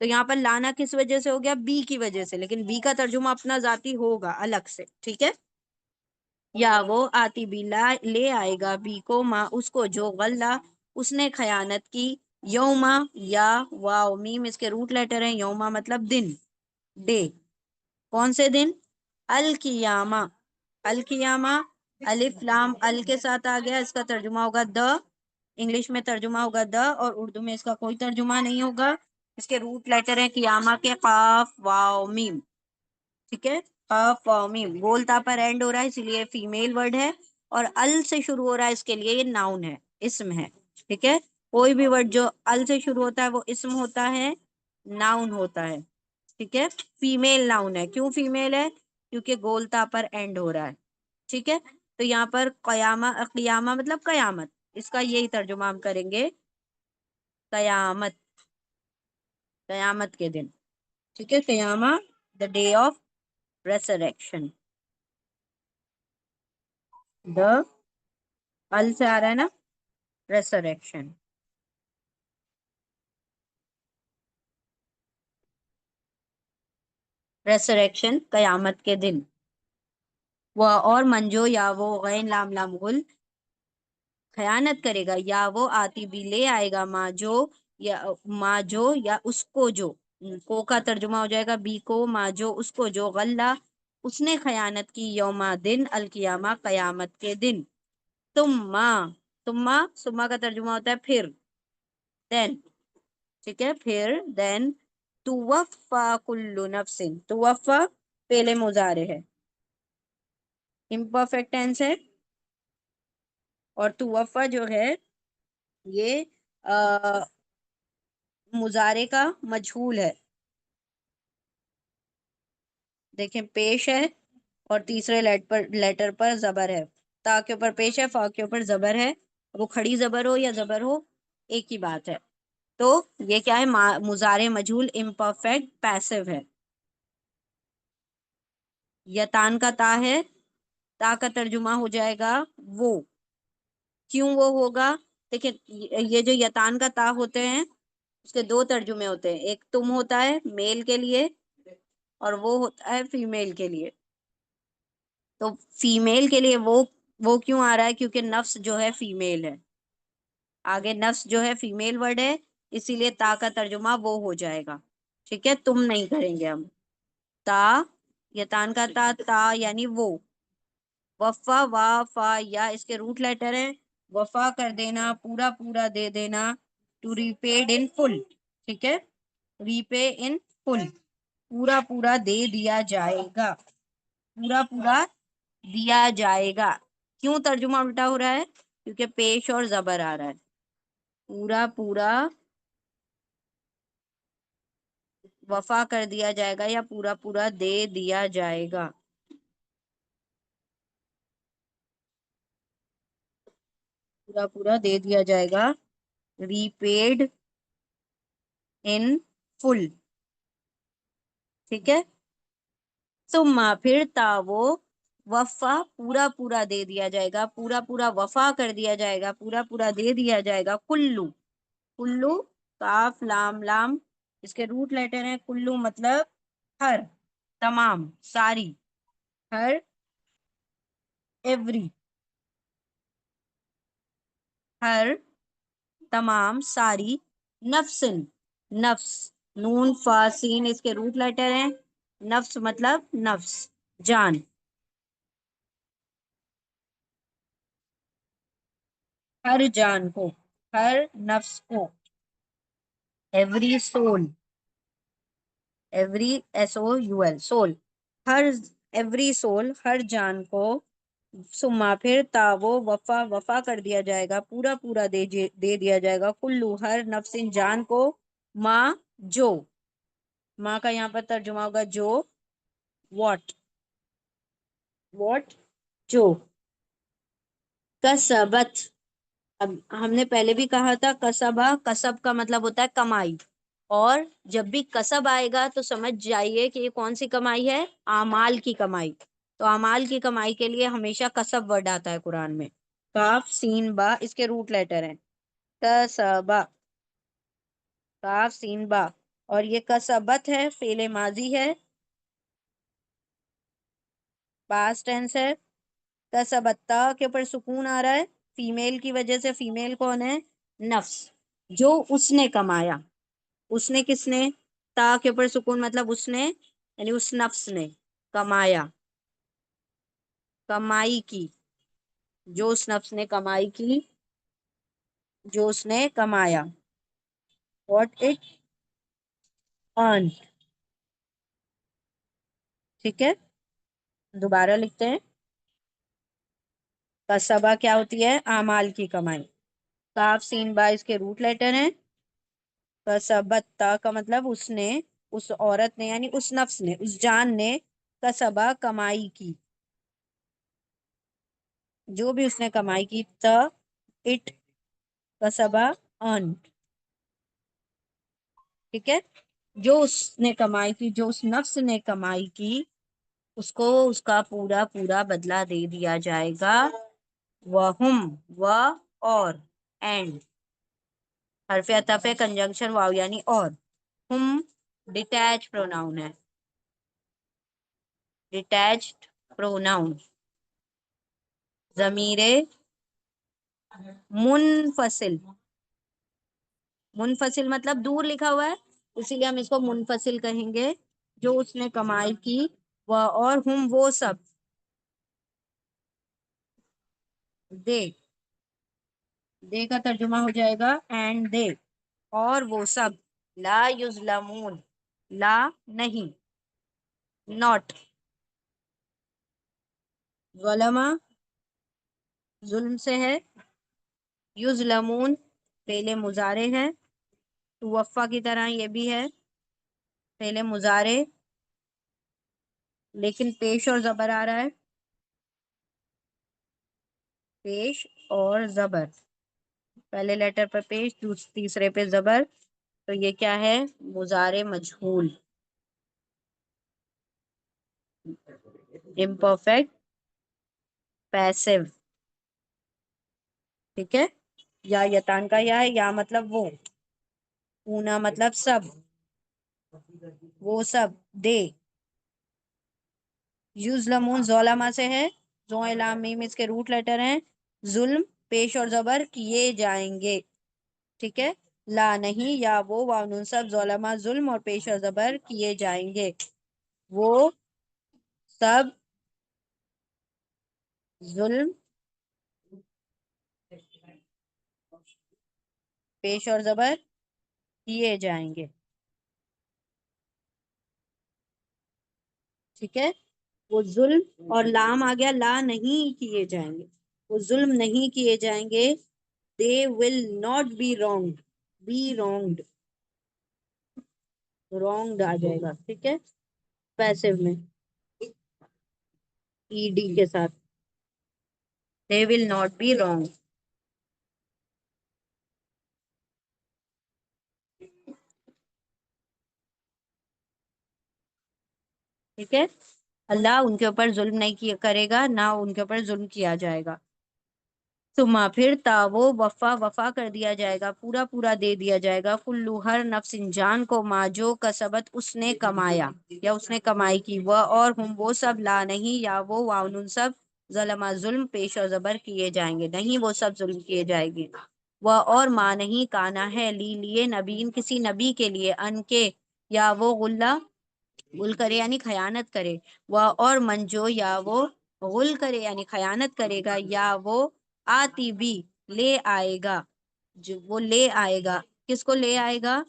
تو یہاں پر لانا کس وجہ سے ہو گیا؟ بی کی وجہ سے، لیکن بی کا ترجمہ اپنا ذاتی ہوگا الگ سے، ٹھیک ہے؟ یا وہ آتی بھی لے آئے گا بی کو، ماں اس کو جو غلہ اس نے خیانت کی، یوما یا واو میم اس کے روٹ لیٹر ہیں، یوما مطلب دن، ڈے، کون سے دن؟ القیامہ، القیامہ، الف لام ال کے ساتھ آ گیا، اس کا ترجمہ ہوگا دا، انگلش میں ترجمہ ہوگا دا، اور اردو میں اس کا کوئی ترجمہ نہیں ہوگا۔ اس کے روٹ لیٹر ہیں قیامہ کے، قاف واو میم، ٹھیک ہے؟ قاف واو میم، گولتا پر اینڈ ہو رہا ہے اسی لیے فیمیل ورڈ ہے، اور ال سے شروع ہو رہا ہے اس کے لیے یہ ناؤن ہے، اسم ہے، ٹھیک ہے؟ کوئی بھی ورڈ جو ال سے شروع ہوتا ہے وہ اسم ہوتا ہے، ناؤن ہوتا ہے، ٹھیک ہے؟ فیمیل ناؤن ہے، کیوں فیمیل ہے؟ کیونکہ گولتا پر اینڈ ہو رہا ہے، ٹھیک ہے؟ تو یہاں پر قیامہ، قیامہ مطلب قیامت، اس کا یہی ترجمہ ہم کریں گے، قیامت، قیامت کے دن، ٹھیک ہے؟ قیامہ، دا ڈے آف ریسریکشن، دا ال سے آ رہا ہے نا، ریسریکشن، ریسریکشن قیامت کے دن۔ وہ اور منجو یا وہ غین لام لام غل خیانت کرے گا، یا وہ آتی بھی لے آئے گا، ماں جو، یا ماں جو یا اس کو جو، کو کا ترجمہ ہو جائے گا بی کو، ماں جو اس کو جو غلہ اس نے خیانت کی، یوما دن القیامہ قیامت کے دن، ثم کا ترجمہ ہوتا ہے پھر، دین، ٹھیک ہے؟ پھر دین توفا کل نفس، توفا پہلے مضارع ہے، امپرفیکٹ ٹینس ہے، اور توفا جو ہے یہ مضارع کا مجہول ہے، دیکھیں پیش ہے اور تیسرے لیٹر پر زبر ہے، تا کے اوپر پیش ہے، فا کے اوپر زبر ہے، وہ کھڑی زبر ہو یا زبر ہو ایک ہی بات ہے، تو یہ کیا ہے؟ مضارع مجہول امپرفیکٹ پیسو ہے۔ یتان کا تا ہے، تا کا ترجمہ ہو جائے گا وہ، کیوں وہ ہوگا؟ دیکھیں یہ جو یتان کا تا ہوتے ہیں اس کے دو ترجمے ہوتے ہیں، ایک تم ہوتا ہے میل کے لیے اور وہ ہوتا ہے فیمیل کے لیے، تو فیمیل کے لیے وہ کیوں آ رہا ہے؟ کیونکہ نفس جو ہے فیمیل ہے، آگے نفس جو ہے فیمیل ورڈ ہے، اسی لیے تا کا ترجمہ وہ ہو جائے گا، ٹھیک ہے؟ تم نہیں کریں گے ہم، تا، یتان کا تا، تا یعنی وہ، وفا وا فا یا اس کے روٹ لیٹر ہیں، وفا کر دینا، پورا پورا دے دینا، ٹو ریپیڈ ان فل، ٹھیک ہے؟ ریپے ان فل، پورا پورا دے دیا جائے گا، پورا پورا دیا جائے گا، کیوں ترجمہ الٹا ہو رہا ہے؟ کیونکہ پیش اور زبر آ رہا ہے، پورا پورا وفا کر دیا جائے گا یا پورا پورا دے دیا جائے گا، پورا پورا دے دیا جائے گا، ریپیڈ ان فل، ٹھیک ہے؟ ثم پھر تا وہ وفا پورا پورا دے دیا جائے گا، پورا پورا وفا کر دیا جائے گا، پورا پورا دے دیا جائے گا، کلو، کلو کاف لام لام اس کے روٹ لیٹر ہیں، کلو مطلب ہر، تمام، ساری، ہر، ایوری، ہر، تمام، ساری، نفسن، نفس، نون فا سین اس کے روٹ لیٹر ہیں، نفس مطلب نفس، جان، ہر جان کو، ہر نفس کو، every soul, every S O U L soul, ہر، ایوری سول ہر جان کو، سما پھر تا وہ وفا وفا کر دیا جائے گا، پورا پورا دے دیا جائے گا، کلو ہر نفس جان کو، ماں جو، ماں کا یہاں پر ترجمہ ہوگا جو، واٹ، واٹ جو، کسبت، اب ہم نے پہلے بھی کہا تھا کسبہ، کسب کا مطلب ہوتا ہے کمائی، اور جب بھی کسب آئے گا تو سمجھ جائیے کہ یہ کون سی کمائی ہے؟ اعمال کی کمائی، تو اعمال کی کمائی کے لیے ہمیشہ کسب ورڈ آتا ہے قرآن میں، کاف سین با اس کے روٹ لیٹر ہیں، کسبہ، کاف سین با، اور یہ کسبت ہے، فعل ماضی ہے، پاسٹ ٹینس ہے. کسبتا کے اوپر سکون آ رہا ہے فیمیل کی وجہ سے. فیمیل کون ہے؟ نفس، جو اس نے کمایا. اس نے کس نے؟ تا کے اوپر سکون مطلب اس نے، یعنی اس نفس نے کمایا، کمائی کی، جو اس نفس نے کمائی کی، جو اس نے کمایا. واٹ اٹ ارن. ٹھیک ہے، دوبارہ لکھتے ہیں. کسبہ کیا ہوتی ہے؟ اعمال کی کمائی. کاف سین با اس کے روٹ لیٹر ہیں. کسبت تا کا مطلب اس نے، اس عورت نے، یعنی اس نفس نے، اس جان نے کسبہ کمائی کی، جو بھی اس نے کمائی کی. تا اٹ کسبہ ارن. ٹھیک ہے، جو اس نے کمائی کی، جو اس نفس نے کمائی کی، اس کو اس کا پورا پورا بدلہ دے دیا جائے گا. وہم، و اور، اینڈ حرف عطف ہے، کنجنکشن واو یعنی اور. ہم ڈیٹیچ پروناؤن ہے، ڈیٹیچڈ پروناؤن. ضمیر منفصل، منفصل مطلب دور لکھا ہوا ہے، اسی لیے ہم اس کو منفصل کہیں گے. جو اس نے کمائی کی، وہ اور، ہم وہ سب، دے، دے کا ترجمہ ہو جائے گا اینڈ دے، اور وہ سب. لا یظلمون، لا نہیں، ناٹ. ظلم ظلم سے ہے. یظلمون فعل مضارع ہے، توفا کی طرح یہ بھی ہے فعل مضارع، لیکن پیش اور زبر آ رہا ہے. پیش اور زبر، پہلے لیٹر پر پیش، تیسرے پہ زبر، تو یہ کیا ہے؟ مضارع مجہول، امپرفیکٹ پیسو. ٹھیک ہے، یا یتان کا یا ہے، یا مطلب وہ، اونا مطلب سب، وہ سب، دے. یظلمون ظلمہ سے ہے، ذو لام میم اس کے روٹ لیٹر ہیں. ظلم پیش اور زبر کیے جائیں گے. ٹھیک ہے، لا نہیں، یا وہ، واو نون سب، ظلمہ ظلم اور پیش اور زبر کیے جائیں گے. وہ سب ظلم پیش اور زبر کیے جائیں گے. ٹھیک ہے، وہ ظلم اور لام آ گیا، لا نہیں کیے جائیں گے، وہ ظلم نہیں کیے جائیں گے. they will not be wronged، be wronged، wronged آ جائے گا. ٹھیک ہے، پیسو میں ای ڈی کے ساتھ. they will not be wronged. ٹھیک ہے، اللہ ان کے اوپر ظلم نہیں کرے گا، نہ ان کے اوپر ظلم کیا جائے گا. ثم پھر تا وہ وفا، وفا کر دیا جائے گا، پورا پورا دے دیا جائے گا. کلو ہر نفس جان کو، ما جو کسبت اس نے کمایا یا اس نے کمائی کی. وہ اور، ہم وہ سب، لا نہیں، یا وہ، واؤن سب، ظلم ظلم پیش اور زبر کیے جائیں گے، نہیں وہ سب ظلم کیے جائیں گے. وہ اور، ماں نہیں، کانا ہے، لی لیے، نبین کسی نبی کے لیے، ان کے، یا وہ غلہ غل کرے یعنی خیانت کرے. وہ اور، منجو، یا وہ غل کرے یعنی خیانت کرے گا، یا وہ آتی بھی لے آئے گا، جو وہ لے آئے گا. کس کو لے آئے گا؟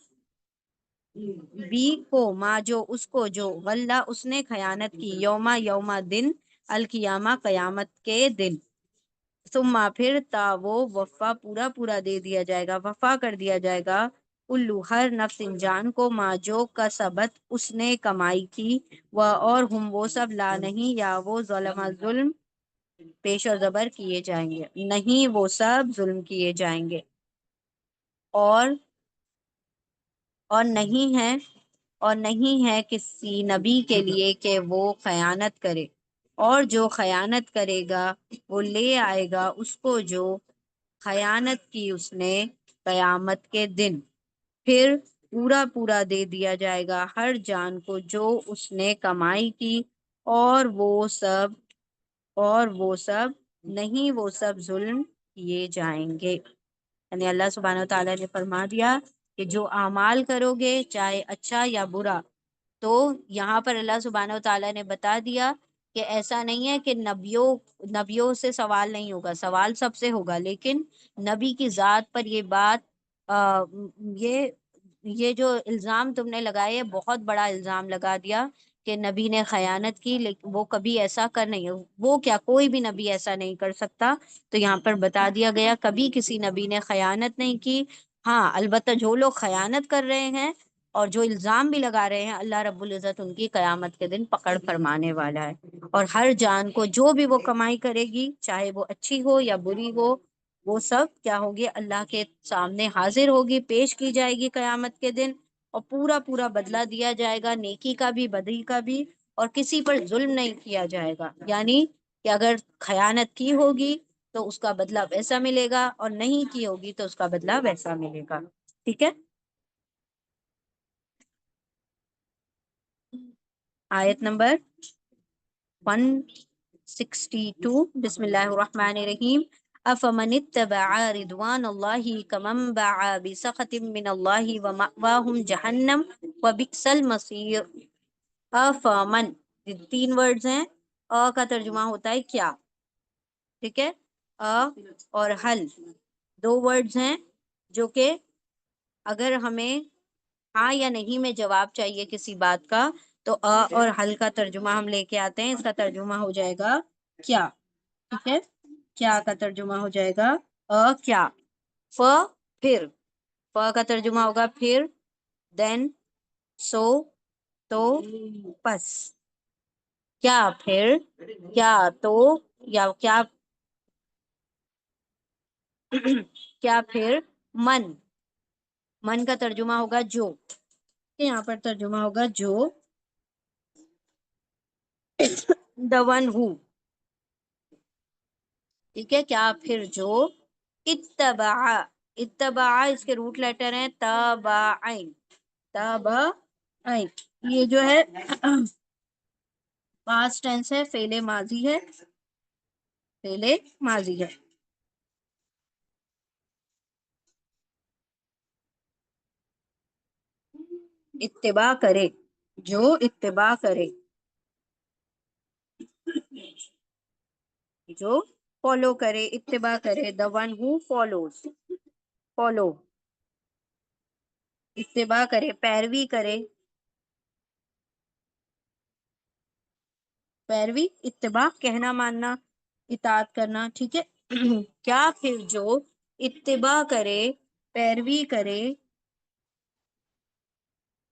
بی کو، ما جو اس کو، جو غلہ اس نے خیانت کی، یوما یوما دن، القیامہ قیامت کے دن. ثم پھر تا وہ وفا پورا پورا دے دیا جائے گا، وفا کر دیا جائے گا. کلو ہر نفس جان کو، ما جو کا سبت اس نے کمائی کی. وہ اور، ہم وہ سب، لا نہیں، یا وہ ظلم ظلم پیش اور زبر کیے جائیں گے، نہیں وہ سب ظلم کیے جائیں گے. اور نہیں ہے، اور نہیں ہے کسی نبی کے لیے کہ وہ خیانت کرے، اور جو خیانت کرے گا وہ لے آئے گا اس کو جو خیانت کی اس نے قیامت کے دن. پھر پورا پورا دے دیا جائے گا ہر جان کو جو اس نے کمائی کی، اور وہ سب نہیں، وہ سب ظلم کیے جائیں گے۔ یعنی اللہ سبحانہ و تعالیٰ نے فرما دیا کہ جو اعمال کرو گے چاہے اچھا یا برا، تو یہاں پر اللہ سبحانہ و تعالیٰ نے بتا دیا کہ ایسا نہیں ہے کہ نبیوں سے سوال نہیں ہوگا، سوال سب سے ہوگا، لیکن نبی کی ذات پر یہ بات آ, یہ یہ جو الزام تم نے لگائے، بہت بڑا الزام لگا دیا کہ نبی نے خیانت کی، لیکن وہ کبھی ایسا کر نہیں، وہ کیا کوئی بھی نبی ایسا نہیں کر سکتا۔ تو یہاں پر بتا دیا گیا کبھی کسی نبی نے خیانت نہیں کی۔ ہاں البتہ جو لوگ خیانت کر رہے ہیں اور جو الزام بھی لگا رہے ہیں، اللہ رب العزت ان کی قیامت کے دن پکڑ فرمانے والا ہے، اور ہر جان کو جو بھی وہ کمائی کرے گی، چاہے وہ اچھی ہو یا بری ہو، وہ سب کیا ہوگی، اللہ کے سامنے حاضر ہوگی، پیش کی جائے گی قیامت کے دن، اور پورا پورا بدلہ دیا جائے گا، نیکی کا بھی بدی کا بھی، اور کسی پر ظلم نہیں کیا جائے گا۔ یعنی کہ اگر خیانت کی ہوگی تو اس کا بدلہ ویسا ملے گا، اور نہیں کی ہوگی تو اس کا بدلہ ویسا ملے گا۔ ٹھیک ہے، آیت نمبر 162، بسم اللہ الرحمن الرحیم۔ افمن اتبع رضوان اللہ کمن باع بسخط من اللہ ومأواہم جہنم وبئس المصیر۔ افمن، یہ تین ورڈز ہیں، کا ترجمہ ہوتا ہے کیا، ٹھیک ہے، اور حل دو ورڈز ہیں، جو کہ اگر ہمیں ہاں یا نہیں میں جواب چاہیے کسی بات کا، تو اور حل کا ترجمہ ہم لے کے آتے ہیں، اس کا ترجمہ ہو جائے گا کیا، ٹھیک ہے، کیا کا ترجمہ ہو جائے گا کیا، ف پھر، کا ترجمہ ہوگا پھر، دین، سو، تو، پس، کیا پھر، کیا تو، یا کیا پھر، من کا ترجمہ ہوگا جو، یہاں پر ترجمہ ہوگا جو، the one who، ٹھیک ہے، کیا پھر جو، اتبع، اتبع اس کے روٹ لیٹر ہیں تابعین، تابعین، یہ جو ہے پاسٹ ٹینس ہے، فعل ماضی ہے، فعل ماضی ہے۔ اتباع کرے، جو اتباع کرے، جو فالو کرے، اتباع کرے، the one who follows، follow, اتباع کرے، پیروی کرے، پیروی، اتباع کہنا ماننا، اطاعت کرنا، ٹھیک ہے۔ کیا پھر جو اتباع کرے، پیروی کرے،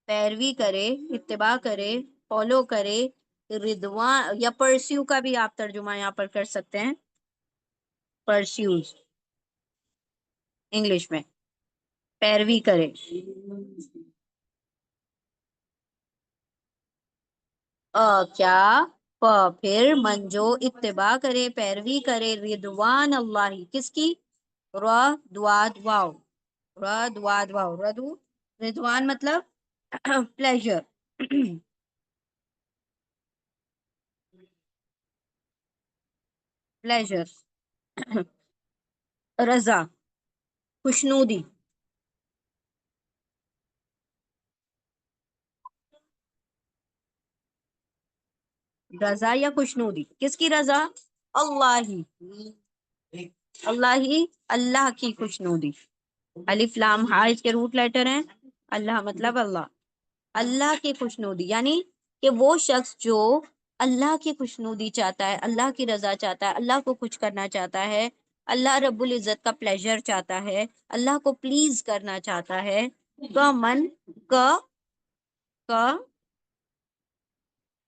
پیروی کرے، اتباع کرے، فالو کرے، رضوان، یا پرسیو کا بھی آپ ترجمہ یہاں پر کر سکتے ہیں، پرسیوز انگلش میں، پیروی کرے، کیا پھر من جو اتباع کرے، پیروی کرے، رضوان اللہ، کس کی، را دواد واو، را دواد واو، رضوان مطلب پلیجر، پلیجر، رضا، خوشنودی، رضا یا خوشنودی، کس کی رضا، اللہ ہی، اللہ ہی، اللہ کی خوشنودی، الف لام ہا اس کے روٹ لیٹر ہیں، اللہ مطلب اللہ، اللہ کی خوشنودی، یعنی کہ وہ شخص جو اللہ کی خوشنودی چاہتا ہے، اللہ کی رضا چاہتا ہے، اللہ کو خوش کرنا چاہتا ہے، اللہ رب العزت کا پلیجر چاہتا ہے، اللہ کو پلیز کرنا چاہتا ہے، کا من، کا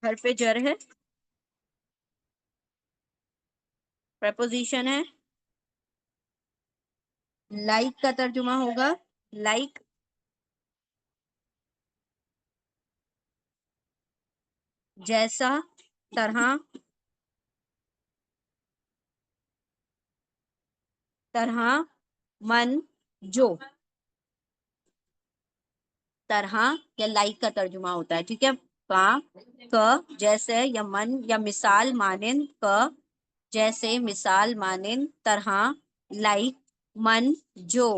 حرف جر ہے، پریپوزیشن ہے، لائک کا ترجمہ ہوگا لائک، جیسا، طرح، طرح، من، جو، طرح یا لائک کا ترجمہ ہوتا ہے، ٹھیک ہے. ک جیسے، یا من یا مثال مانند، جیسے مثال مانند، طرح لائک من جو،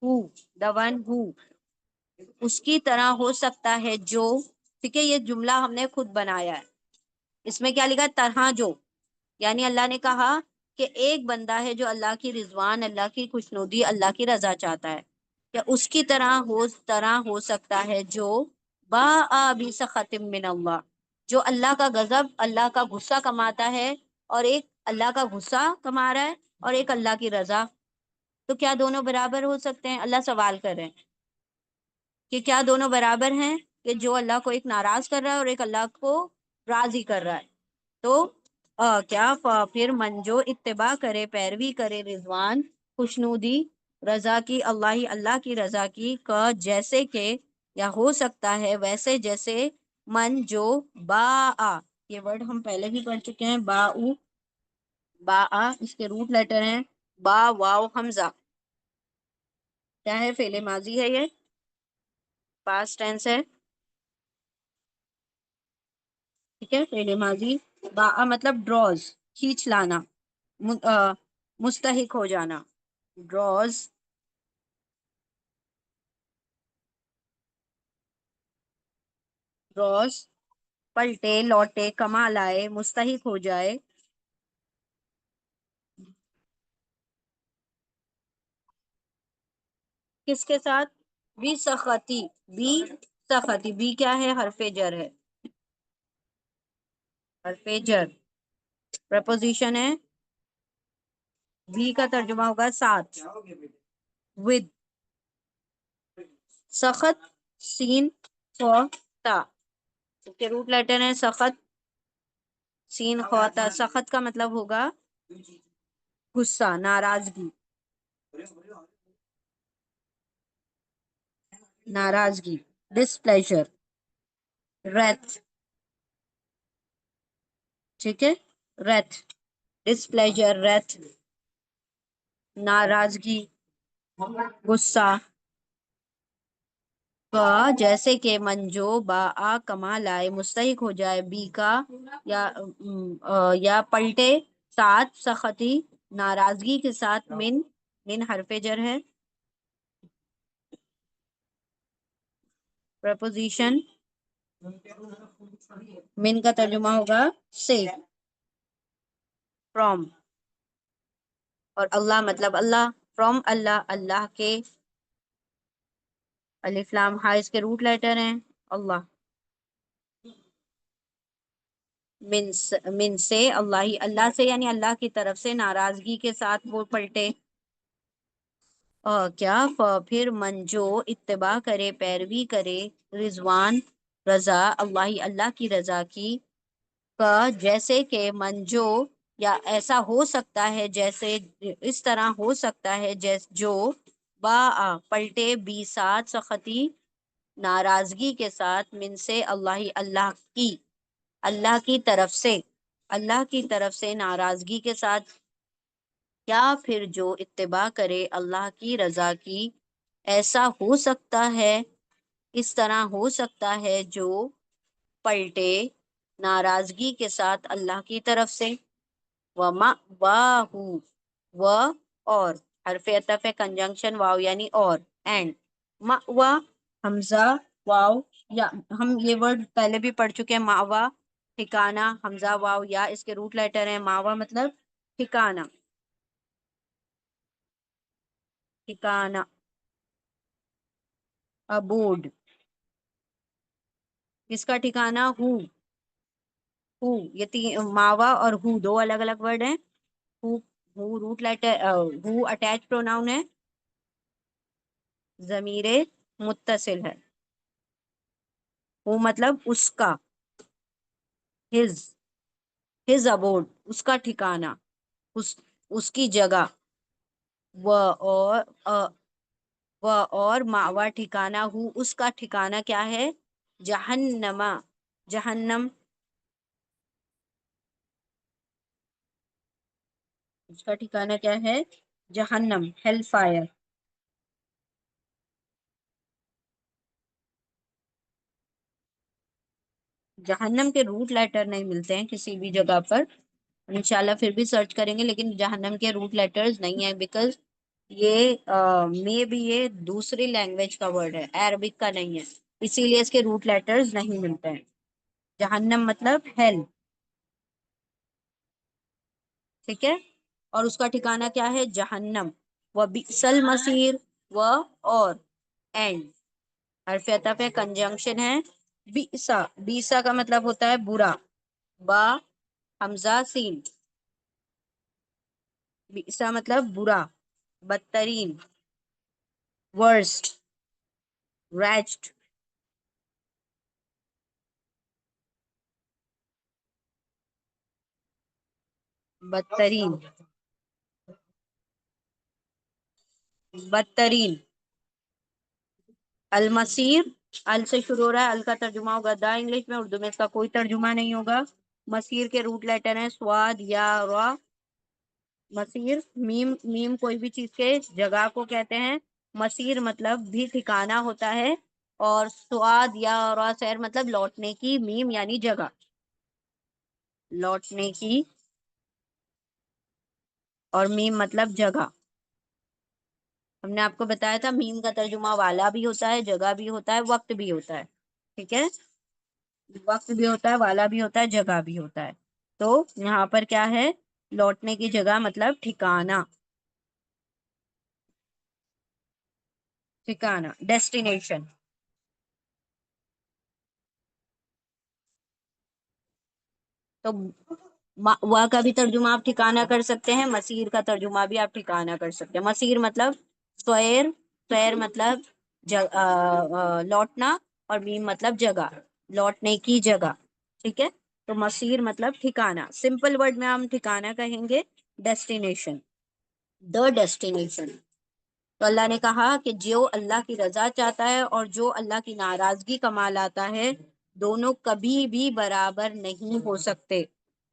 ہو the one who اس کی طرح ہو سکتا ہے جو. ٹھیک ہے، یہ جملہ ہم نے خود بنایا ہے. اس میں کیا لکھا؟ طرح جو، یعنی اللہ نے کہا کہ ایک بندہ ہے جو اللہ کی رضوان، اللہ کی خوشنودی، اللہ کی رضا چاہتا ہے، کہ اس کی طرح ہو سکتا ہے جو با بسخط من اللہ، جو اللہ کا غضب، اللہ کا غصہ کماتا ہے، اور ایک اللہ کا غصہ کما رہا ہے اور ایک اللہ کی رضا. تو کیا دونوں برابر ہو سکتے ہیں؟ اللہ سوال کر رہے ہیں کہ کیا دونوں برابر ہیں، کہ جو اللہ کو ایک ناراض کر رہا ہے اور ایک اللہ کو راضی کر رہا ہے. تو کیا پھر من جو اتباع کرے، پیروی کرے، رضوان خوشنودی رضا کی، اللہ کی رضا کی، کا جیسے کہ یا ہو سکتا ہے ویسے، جیسے من جو یہ ورڈ ہم پہلے بھی پڑھ چکے ہیں، با اس کے روٹ لیٹر ہیں با واو حمزہ. کیا ہے؟ فعل ماضی ہے، یہ پاسٹ ٹینس ہے. ٹھیک ہے، فعل ماضی. با مطلب ڈراز، کھینچ لانا، مستحق ہو جانا. ڈراز پلٹے، لوٹے، کما لائے، مستحق ہو جائے. کس کے ساتھ؟ بی سختی. بی سختی، بی کیا ہے؟ حرف جر ہے، حرف جر پریپوزیشن ہے. بی کا ترجمہ ہوگا ساتھ، ود. سخت سین تا کے روٹ لیٹر ہیں، سخت سین خواتا. سخت کا مطلب ہوگا غصہ، ناراضگی، ڈس پلیجر، ریت. ٹھیک ہے، ریت، ڈس پلیجر، ریت، ناراضگی، غصہ. کا جیسے کہ منجو با کما لائے، مستحق ہو جائے، بی کا یا پلٹے، ساتھ، سختی ناراضگی کے ساتھ، من حرف جر ہے. پریپوزیشن من کا ترجمہ ہوگا سے، فرام. اور اللہ مطلب اللہ، فرام اللہ، اللہ کے. الف لام ہا اس کے روٹ لیٹر ہیں، اللہ. من سے، اللہ سے یعنی اللہ کی طرف سے، ناراضگی کے ساتھ وہ پلٹے. کیا پھر من جو اتباع کرے، پیروی کرے، رضوان رضا، اللہ کی رضا کی، کا جیسے کہ من جو یا ایسا ہو سکتا ہے، جیسے اس طرح ہو سکتا ہے جو با پلٹے، بی ساتھ، سختی ناراضگی کے ساتھ، من سے اللہ کی طرف سے، ناراضگی کے ساتھ. کیا پھر جو اتباع کرے اللہ کی رضا کی، ایسا ہو سکتا ہے، اس طرح ہو سکتا ہے جو پلٹے ناراضگی کے ساتھ اللہ کی طرف سے. وَمَأْوَاهُ اور حرف عطف ہے، کنجنکشن واو یعنی اور، اینڈ. مأوا حمزہ واو یا، ہم یہ ورڈ پہلے بھی پڑھ چکے ہیں. ماوا ٹھکانہ، حمزہ واو یا اس کے روٹ لیٹر ہیں. ماوا مطلب ٹھکانہ، ابوڈ. کس کا ٹھکانہ؟ یہ ماوا اور ہو دو الگ الگ ورڈ ہیں. ہو روٹ لیٹر، ہو اٹیچ پروناؤن ہے، ضمیر متصل ہے. ہو مطلب اس کا، ہز ابوڈ اس کا ٹھکانہ، اس کی جگہ. اور ماوا ٹھکانہ ہو اس کا ٹھکانہ کیا ہے؟ جہنم. اس کا ٹھکانہ کیا ہے؟ جہنم، ہیل فائر. جہنم کے روٹ لیٹر نہیں ملتے ہیں کسی بھی جگہ پر، انشاءاللہ پھر بھی سرچ کریں گے، لیکن جہنم کے روٹ لیٹرز نہیں ہیں، بیکاز یہ مے بھی یہ دوسری لینگویج کا ورڈ ہے، عربک کا نہیں ہے، اسی لیے اس کے روٹ لیٹرز نہیں ملتے ہیں۔ جہنم مطلب ہیل، ٹھیک ہے، اور اس کا ٹھکانہ کیا ہے؟ جہنم۔ وہ بئسل مسیر، و اور اینڈ حرف عطف ہے، کنجنکشن ہے، بئسا، بئسا کا مطلب ہوتا ہے برا، با حمزہ سین، بئسا مطلب برا، بدترین، ورسٹ، ریچڈ، بدترین، بدترین۔ المسیر، ال سے شروع ہو رہا ہے، ال کا ترجمہ ہوگا دا انگلش میں، اردو میں اس کا کوئی ترجمہ نہیں ہوگا۔ مسیر کے روٹ لیٹر ہیں سواد یا را، مسیر، میم، میم کوئی بھی چیز کے جگہ کو کہتے ہیں، مسیر مطلب بھی ٹھکانہ ہوتا ہے، اور سواد یا را سیر مطلب لوٹنے کی، میم یعنی جگہ، لوٹنے کی، اور میم مطلب جگہ۔ ہم نے آپ کو بتایا تھا میم کا ترجمہ والا بھی ہوتا ہے، جگہ بھی ہوتا ہے، وقت بھی ہوتا ہے، ٹھیک ہے، وقت بھی ہوتا ہے، والا بھی ہوتا ہے، جگہ بھی ہوتا ہے۔ تو یہاں پر کیا ہے؟ لوٹنے کی جگہ مطلب ٹھکانہ، ٹھکانہ، ڈیسٹینیشن۔ تو وا کا بھی ترجمہ آپ ٹھکانہ کر سکتے ہیں، مسیر کا ترجمہ بھی آپ ٹھکانہ کر سکتے ہیں۔ مسیر مطلب سویر، سویر مطلب لوٹنا، اور میم مطلب جگہ، لوٹنے کی جگہ، ٹھیک ہے۔ تو مسیر مطلب ٹھکانہ، سمپل ورڈ میں ہم ٹھکانہ کہیں گے ڈیسٹینیشن، دا ڈیسٹینیشن۔ تو اللہ نے کہا کہ جو اللہ کی رضا چاہتا ہے اور جو اللہ کی ناراضگی کما لاتا ہے، دونوں کبھی بھی برابر نہیں ہو سکتے۔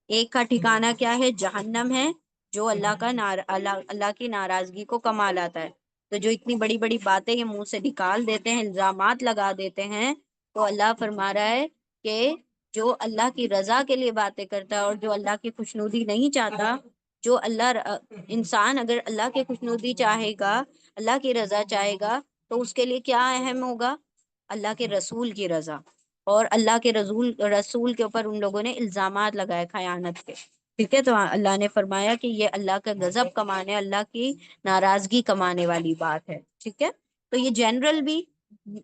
ایک کا ٹھکانہ کیا ہے؟ جہنم ہے، جو اللہ کی ناراضگی کو کما لاتا ہے۔ تو جو اتنی بڑی بڑی باتیں یہ منہ سے نکال دیتے ہیں، الزامات لگا دیتے ہیں، تو اللہ فرما رہا ہے کہ جو اللہ کی رضا کے لیے باتیں کرتا ہے اور جو اللہ کی خوشنودی نہیں چاہتا، جو انسان اگر اللہ کی خوشنودی چاہے گا، اللہ کی رضا چاہے گا، تو اس کے لیے کیا اہم ہوگا؟ اللہ کے رسول کی رضا، اور اللہ کے رسول کے اوپر ان لوگوں نے الزامات لگائے خیانت کے، ٹھیک ہے۔ تو اللہ نے فرمایا کہ یہ اللہ کا غضب کمانے، اللہ کی ناراضگی کمانے والی بات ہے، ٹھیک ہے۔ تو یہ جنرل بھی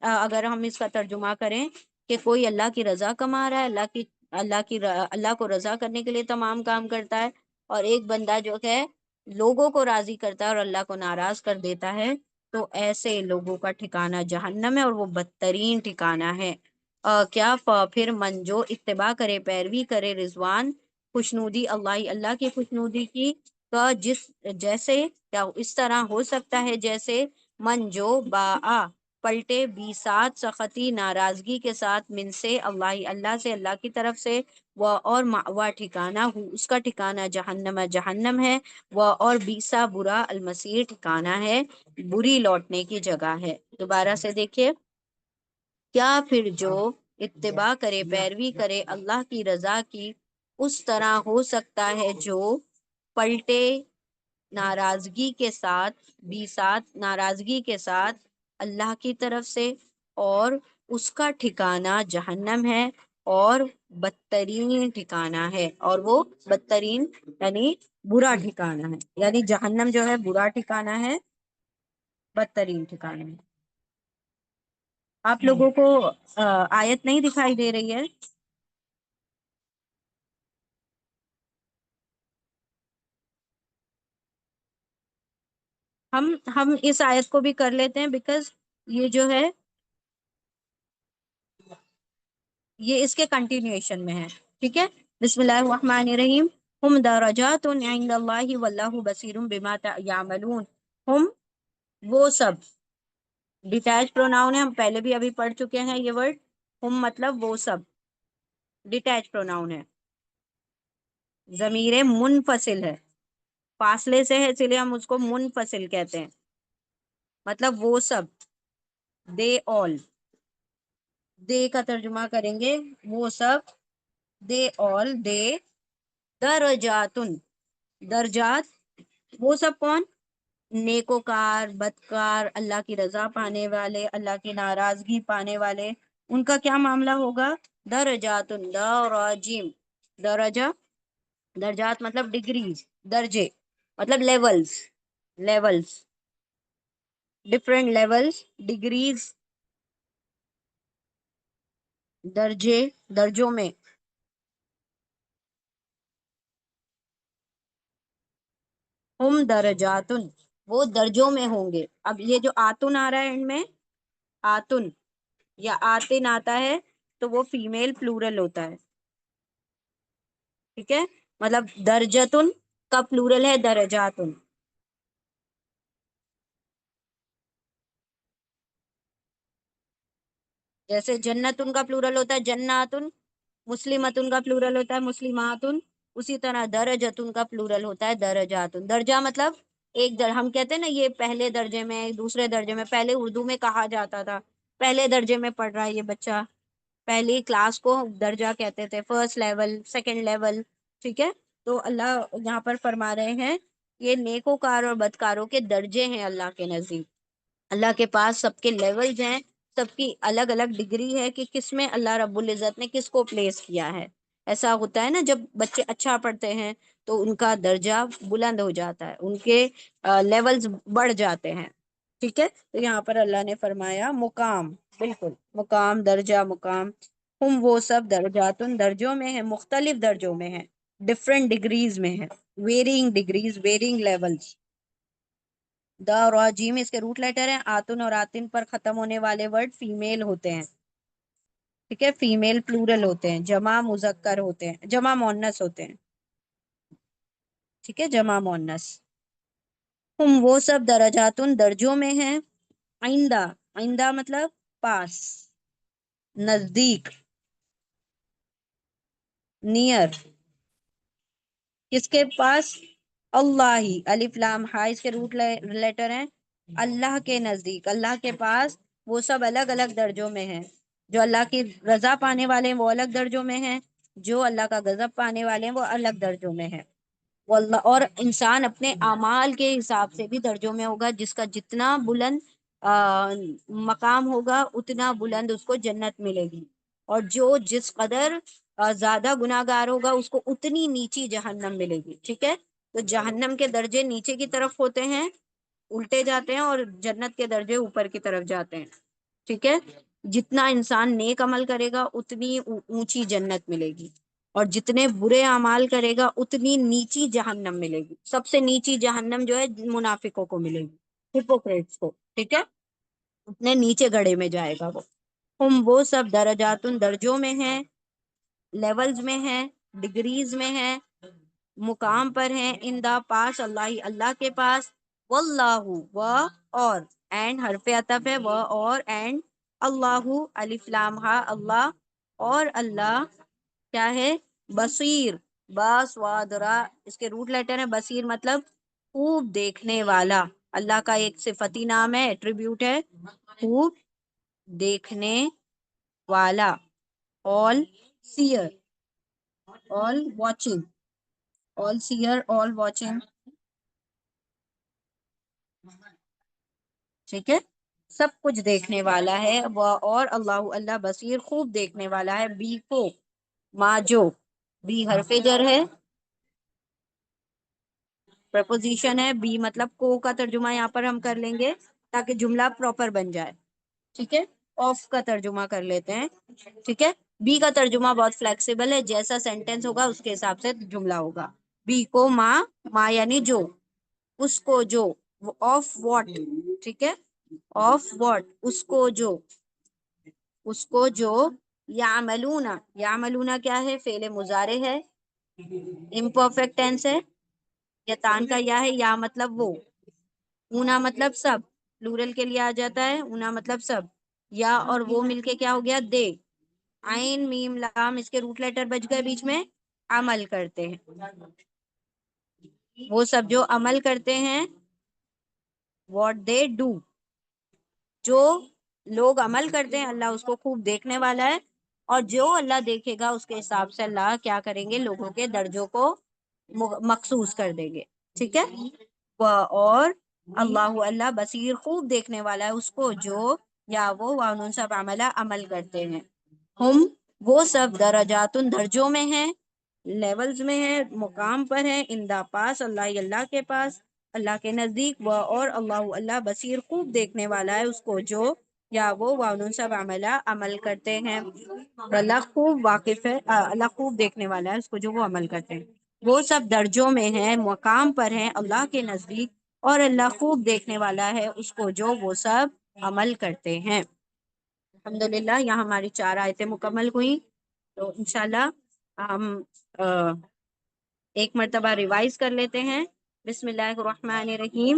اگر ہم اس کا ترجمہ کریں کہ کوئی اللہ کی رضا کما رہا ہے، اللہ کو رضا کرنے کے لیے تمام کام کرتا ہے، اور ایک بندہ جو ہے لوگوں کو راضی کرتا ہے اور اللہ کو ناراض کر دیتا ہے، تو ایسے لوگوں کا ٹھکانہ جہنم ہے، اور وہ بدترین ٹھکانہ ہے۔ کیا پھر من جو اتباع کرے، پیروی کرے، رضوان، خوشنودی اللہ کی خوشنودی کی، کا جیسے کیا اس طرح ہو سکتا ہے جیسے من جو پلٹے بھی ساتھ سختی، ناراضگی کے ساتھ، من سے اللہ سے، اللہ کی طرف سے، وہ اور مأویٰ ٹھکانہ ہو، اس کا ٹھکانہ جہنم ہے، وہ اور بیسا برا، المسیر ٹھکانہ ہے، بری لوٹنے کی جگہ ہے۔ دوبارہ سے دیکھیے، کیا پھر جو اتباع کرے، پیروی کرے اللہ کی رضا کی، اس طرح ہو سکتا ہے جو پلٹے ناراضگی کے ساتھ، بھی ساتھ ناراضگی کے ساتھ اللہ کی طرف سے، اور اس کا ٹھکانہ جہنم ہے، اور بدترین ٹھکانہ ہے، اور وہ بدترین یعنی برا ٹھکانہ ہے، یعنی جہنم جو ہے برا ٹھکانہ ہے، بدترین ٹھکانہ ہے۔ آپ لوگوں کو آیت نہیں دکھائی دے رہی ہے؟ ہم اس آیت کو بھی کر لیتے ہیں، بیکاز یہ جو ہے یہ اس کے کنٹینیوشن میں ہے، ٹھیک ہے۔ بسم اللہ الرحمن الرحیم، ہم درجات عند اللہ واللہ بصیر بما یعملون۔ ہم وہ سب، ڈیٹیچ پروناؤن ہے، ہم پہلے بھی ابھی پڑھ چکے ہیں یہ ورڈ، ہم مطلب وہ سب، ڈیٹیچ پروناؤن ہے، ضمیر منفصل ہے، فاصلے سے ہے، اس لیے ہم اس کو منفصل کہتے ہیں، مطلب وہ سب، دے آل، دے کا ترجمہ کریں گے وہ سب، دے درجاتن، درجات، وہ سب کون؟ نیکوکار، بدکار، اللہ کی رضا پانے والے، اللہ کی ناراضگی پانے والے، ان کا کیا معاملہ ہوگا؟ درجات، دراجیم، درجہ، درجات مطلب ڈگریز، درجے مطلب levels, levels, different levels, degrees, درجے، درجوں میں، ہم درجاتن، وہ درجوں میں ہوں گے۔ اب یہ جو آتن آ رہا ہے ان میں، آتن یا آتن آتا ہے تو وہ فیمیل پلورل ہوتا ہے، ٹھیک ہے؟ مطلب درجتن کا پلورل ہے درجاتن۔ جیسے جنتن کا پلورل ہوتا ہے جناتن، مسلمتن کا پلورل ہوتا ہے مسلماتن، اسی طرح درجتن کا پلورل ہوتا ہے درجاتن۔ درجہ مطلب ایک ہم کہتے ہیں نا یہ پہلے درجے میں، دوسرے درجے میں، پہلے اردو میں کہا جاتا تھا پہلے درجے میں پڑھ رہا ہے یہ بچہ، پہلی کلاس کو درجہ کہتے تھے، فرسٹ لیول، سیکنڈ لیول، ٹھیک ہے؟ تو اللہ یہاں پر فرما رہے ہیں یہ نیکوکار اور بدکاروں کے درجے ہیں اللہ کے نزدیک، اللہ کے پاس سب کے لیولز ہیں، سب کی الگ الگ ڈگری ہے کہ کس میں اللہ رب العزت نے کس کو پلیس کیا ہے۔ ایسا ہوتا ہے نا جب بچے اچھا پڑھتے ہیں تو ان کا درجہ بلند ہو جاتا ہے، ان کے لیولز بڑھ جاتے ہیں، ٹھیک ہے؟ تو یہاں پر اللہ نے فرمایا مقام، بالکل مقام، درجہ، مقام، ہم وہ سب درجاتن، درجوں میں ہیں، مختلف درجوں میں ہیں، ڈفرینٹ ڈگریز میں ہیں، ویرینگ ڈگریز، ویرینگ لیولز۔ دا اور جیم اس کے روٹ لیٹر ہیں، آتن اور آتن پر ختم ہونے والے ورڈ فیمیل ہوتے ہیں، ٹھیک ہے؟ فیمیل پلورل ہوتے ہیں، جمع مذکر ہوتے ہیں، جمع مونس ہوتے ہیں، ٹھیک ہے؟ جمع مونس۔ ہم وہ سب درجاتن، درجوں میں ہیں، آئندہ، آئندہ مطلب پاس، نزدیک، نیئر، کس کے پاس؟ اللہ ہی، الف لام ہا اس کے روٹ لیٹر ہیں، اللہ کے نزدیک، اللہ کے پاس وہ سب الگ الگ درجوں میں ہیں، جو اللہ کی رضا پانے والے ہیں وہ الگ درجوں میں ہیں، جو اللہ کا غضب پانے والے ہیں وہ الگ درجوں میں ہیں، واللہ، اور انسان اپنے اعمال کے حساب سے بھی درجوں میں ہوگا، جس کا جتنا بلند مقام ہوگا اتنا بلند اس کو جنت ملے گی، اور جو جس قدر زیادہ گناہ گار ہوگا اس کو اتنی نیچی جہنم ملے گی، ٹھیک ہے؟ تو جہنم کے درجے نیچے کی طرف ہوتے ہیں، الٹے جاتے ہیں، اور جنت کے درجے اوپر کی طرف جاتے ہیں، ٹھیک ہے؟ جتنا انسان نیک عمل کرے گا اتنی اونچی جنت ملے گی، اور جتنے برے اعمال کرے گا اتنی نیچی جہنم ملے گی، سب سے نیچی جہنم جو ہے منافقوں کو ملے گی، ہپوکریٹس کو، ٹھیک ہے؟ اتنے نیچے گڑھے میں جائے گا وہ۔ ہم وہ سب درجاتن، درجوں میں ہیں، لیولز میں ہیں، ڈگریز میں ہیں، مقام پر ہیں، ان دا پاس اللہ، اللہ کے پاس، واللہ، و اور، اینڈ حرف عطف ہے، و اور، اینڈ اللہ، الف لام ہا اللہ، اور اللہ کیا ہے؟ بصیر، باس وادرا اس کے روٹ لیٹر ہے، بصیر مطلب خوب دیکھنے والا، اللہ کا ایک صفتی نام ہے، ایٹریبیوٹ ہے، خوب دیکھنے والا، all seer، all watching، all seer، all watching، ٹھیک ہے؟ سب کچھ دیکھنے والا ہے وہ، اور اللہ، اللہ بصیر خوب دیکھنے والا ہے، بی کو، ما جو، بی حرف جر ہے، پرپوزیشن ہے، بی مطلب کو کا ترجمہ یہاں پر ہم کر لیں گے تاکہ جملہ پراپر بن جائے، ٹھیک ہے؟ آف کا ترجمہ کر لیتے ہیں، ٹھیک ہے؟ بی کا ترجمہ بہت فلیکسیبل ہے، جیسا سینٹینس ہوگا اس کے حساب سے جملہ ہوگا، بی کو، ما یعنی جو، اس کو جو، آف واٹ، ٹھیک ہے؟ آف واٹ، اس کو جو، اس کو جو، یعملون، یعملون کیا ہے؟ فعل مضارع ہے، امپرفیکٹ ٹینس ہے، یتان کا یا ہے، یا مطلب وہ، اونا مطلب سب، پلورل کے لیے آ جاتا ہے، اونا مطلب سب، یا اور وہ مل کے کیا ہو گیا؟ دے، عین میم لام اس کے روٹ لیٹر بچ گئے بیچ میں، عمل کرتے ہیں، وہ سب جو عمل کرتے ہیں، واٹ دے ڈو، جو لوگ عمل کرتے ہیں اللہ اس کو خوب دیکھنے والا ہے، اور جو اللہ دیکھے گا اس کے حساب سے اللہ کیا کریں گے، لوگوں کے درجوں کو مخصوص کر دیں گے، ٹھیک ہے۔ اور اللہ بصیر خوب دیکھنے والا ہے اس کو جو یا وہ وانون سب عمل کرتے ہیں۔ ہم وہ سب درجات درجوں میں ہیں، لیولز میں ہیں، مقام پر ہیں، اندا پاس اللہ کے پاس، اللہ کے نزدیک، وہ اور اللہ بصیر خوب دیکھنے والا ہے اس کو جو یا وہ وانون سب عمل کرتے ہیں۔ اللہ خوب واقف ہے، اللہ خوب دیکھنے والا ہے اس کو جو وہ عمل کرتے ہیں۔ وہ سب درجوں میں ہیں، مقام پر ہیں اللہ کے نزدیک، اور اللہ خوب دیکھنے والا ہے اس کو جو وہ سب عمل کرتے ہیں۔ الحمدللہ یہاں ہماری 4 آیتیں مکمل ہوئیں، تو انشاءاللہ ہم ایک مرتبہ ریوائز کر لیتے ہیں۔ بسم اللہ الرحمن الرحیم۔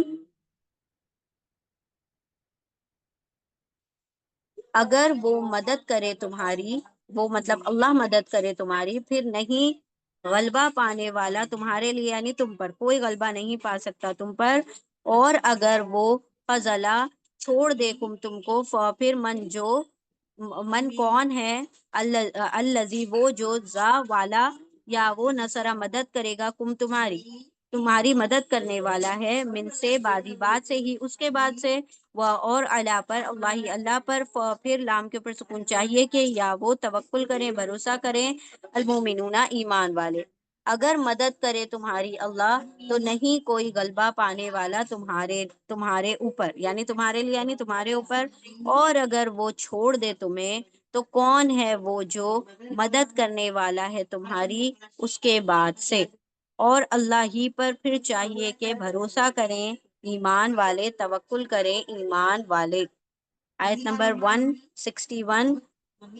اگر وہ مدد کرے تمہاری، وہ مطلب اللہ مدد کرے تمہاری، پھر نہیں غلبہ پانے والا تمہارے لیے، یعنی تم پر کوئی غلبہ نہیں پا سکتا تم پر۔ اور اگر وہ فضلہ چھوڑ دے تم کو، پھر من کون ہے، الذی وہ جو، ذا والا، یا وہ نصرہ مدد کرے گا تمہاری مدد کرنے والا ہے، من سے بعدی بات سے ہی، اس کے بعد سے، وہ اور اللہ پر، اللہ پر، پھر لام کے اوپر سکون چاہیے کہ یا وہ توکل کریں، بھروسہ کریں، المومنون ایمان والے۔ اگر مدد کرے تمہاری اللہ تو نہیں کوئی غلبہ پانے والا تمہارے اوپر، یعنی تمہارے لیے، یعنی تمہارے اوپر۔ اور اگر وہ چھوڑ دے تمہیں تو کون ہے وہ جو مدد کرنے والا ہے تمہاری اس کے بعد سے۔ اور اللہ ہی پر پھر چاہیے کہ بھروسہ کریں ایمان والے، توکل کریں ایمان والے۔ آیت نمبر 161۔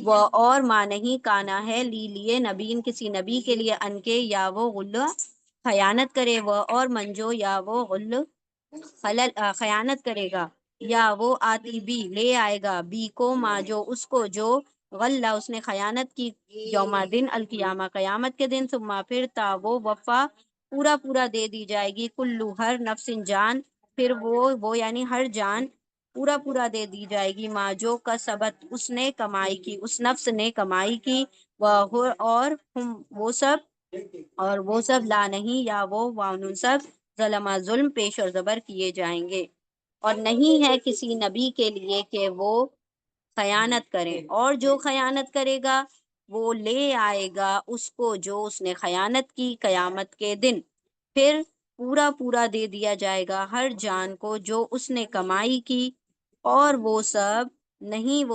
وہ اور ماں نہیں کانا ہے لیے نبین کسی نبی کے لیے، ان کے یا وہ غل خیانت کرے، وہ اور منجو یا وہ غل خیانت کرے گا، یا وہ آتی بھی لے آئے گا، بی کو ماں جو اس کو جو غلہ اس نے خیانت کی، یوم دن القیامہ قیامت کے دن، ثم پھر تا وہ وفا پورا دے دی جائے گی، کلو ہر نفس جان، پھر وہ یعنی ہر جان پورا دے دی جائے گی، ماں جو کا سبت اس نے کمائی کی، اس نفس نے کمائی کی، اور وہ سب لا نہیں یا وہ وانون سب ظلم ظلم پیش اور زبر کیے جائیں گے۔ اور نہیں ہے کسی نبی کے لیے کہ وہ خیانت کرے، اور جو خیانت کرے گا وہ لے آئے گا اس کو جو اس نے خیانت کی قیامت کے دن، پھر پورا دے دیا جائے گا ہر جان کو جو اس نے کمائی کی، اور وہ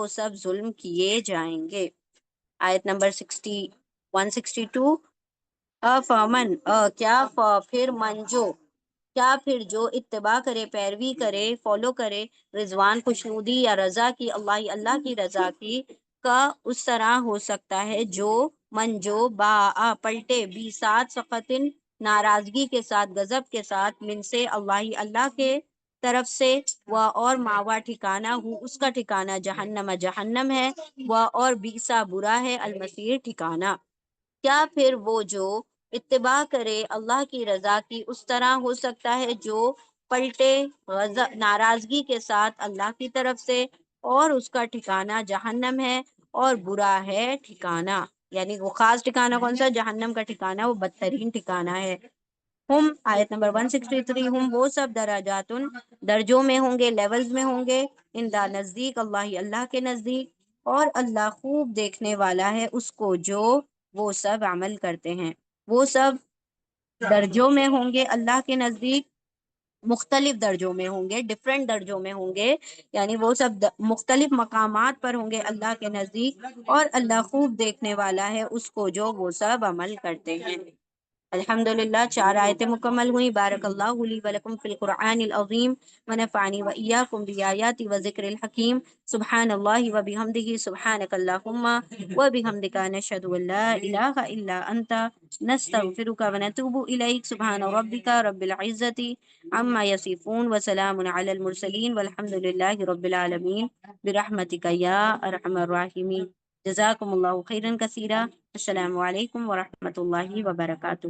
سب ظلم کیے جائیں گے۔ آیت نمبر 162۔ افامن پھر جو اتباع کرے، پیروی کرے، فالو کرے، رضوان خوشنودی یا رضا کی، اللہ کی رضا کی، کا اس طرح ہو سکتا ہے جو با پلٹے، بھی ساتھ سخطن ناراضگی کے ساتھ، غضب کے ساتھ، من سے اللہ کے طرف سے، وہ اور ماوا ٹھکانہ ہو اس کا ٹھکانہ، جہنم ہے، وہ اور بیسا برا ہے، المصیر ٹھکانہ۔ کیا پھر وہ جو اتباع کرے اللہ کی رضا کی اس طرح ہو سکتا ہے جو پلٹے ناراضگی کے ساتھ اللہ کی طرف سے، اور اس کا ٹھکانہ جہنم ہے، اور برا ہے ٹھکانہ، یعنی وہ خاص ٹھکانہ کون سا، جہنم کا ٹھکانہ وہ بدترین ٹھکانہ ہے۔ آیت نمبر 163۔ وہ سب درجات درجوں میں ہوں گے، لیولز میں ہوں گے، اندا نزدیک اللہ کے نزدیک، اور اللہ خوب دیکھنے والا ہے اس کو جو وہ سب عمل کرتے ہیں۔ وہ سب درجوں میں ہوں گے اللہ کے نزدیک، مختلف درجوں میں ہوں گے، ڈفرینٹ درجوں میں ہوں گے، یعنی وہ سب مختلف مقامات پر ہوں گے اللہ کے نزدیک، اور اللہ خوب دیکھنے والا ہے اس کو جو وہ سب عمل کرتے ہیں۔ الحمدللہ 4 آیتیں مکمل ہوئیں۔ بارک اللہ لی ولکم فی القرآن العظیم، ونفعنی وإیاکم بآیات وذکر الحکیم۔ سبحان اللہ وبحمدہ، سبحانک اللہم وبحمدک، نشہد ان لا الہ الا انت، نستغفرک ونتوب الیک۔ سبحان ربک رب العزۃ عما یصفون، وسلام علی المرسلین، والحمد للہ رب العالمین، برحمتک یا ارحم الراحمین۔ جزاکم اللہ خیرا کثیرا۔ السلام علیکم ورحمۃ اللہ وبرکاتہ۔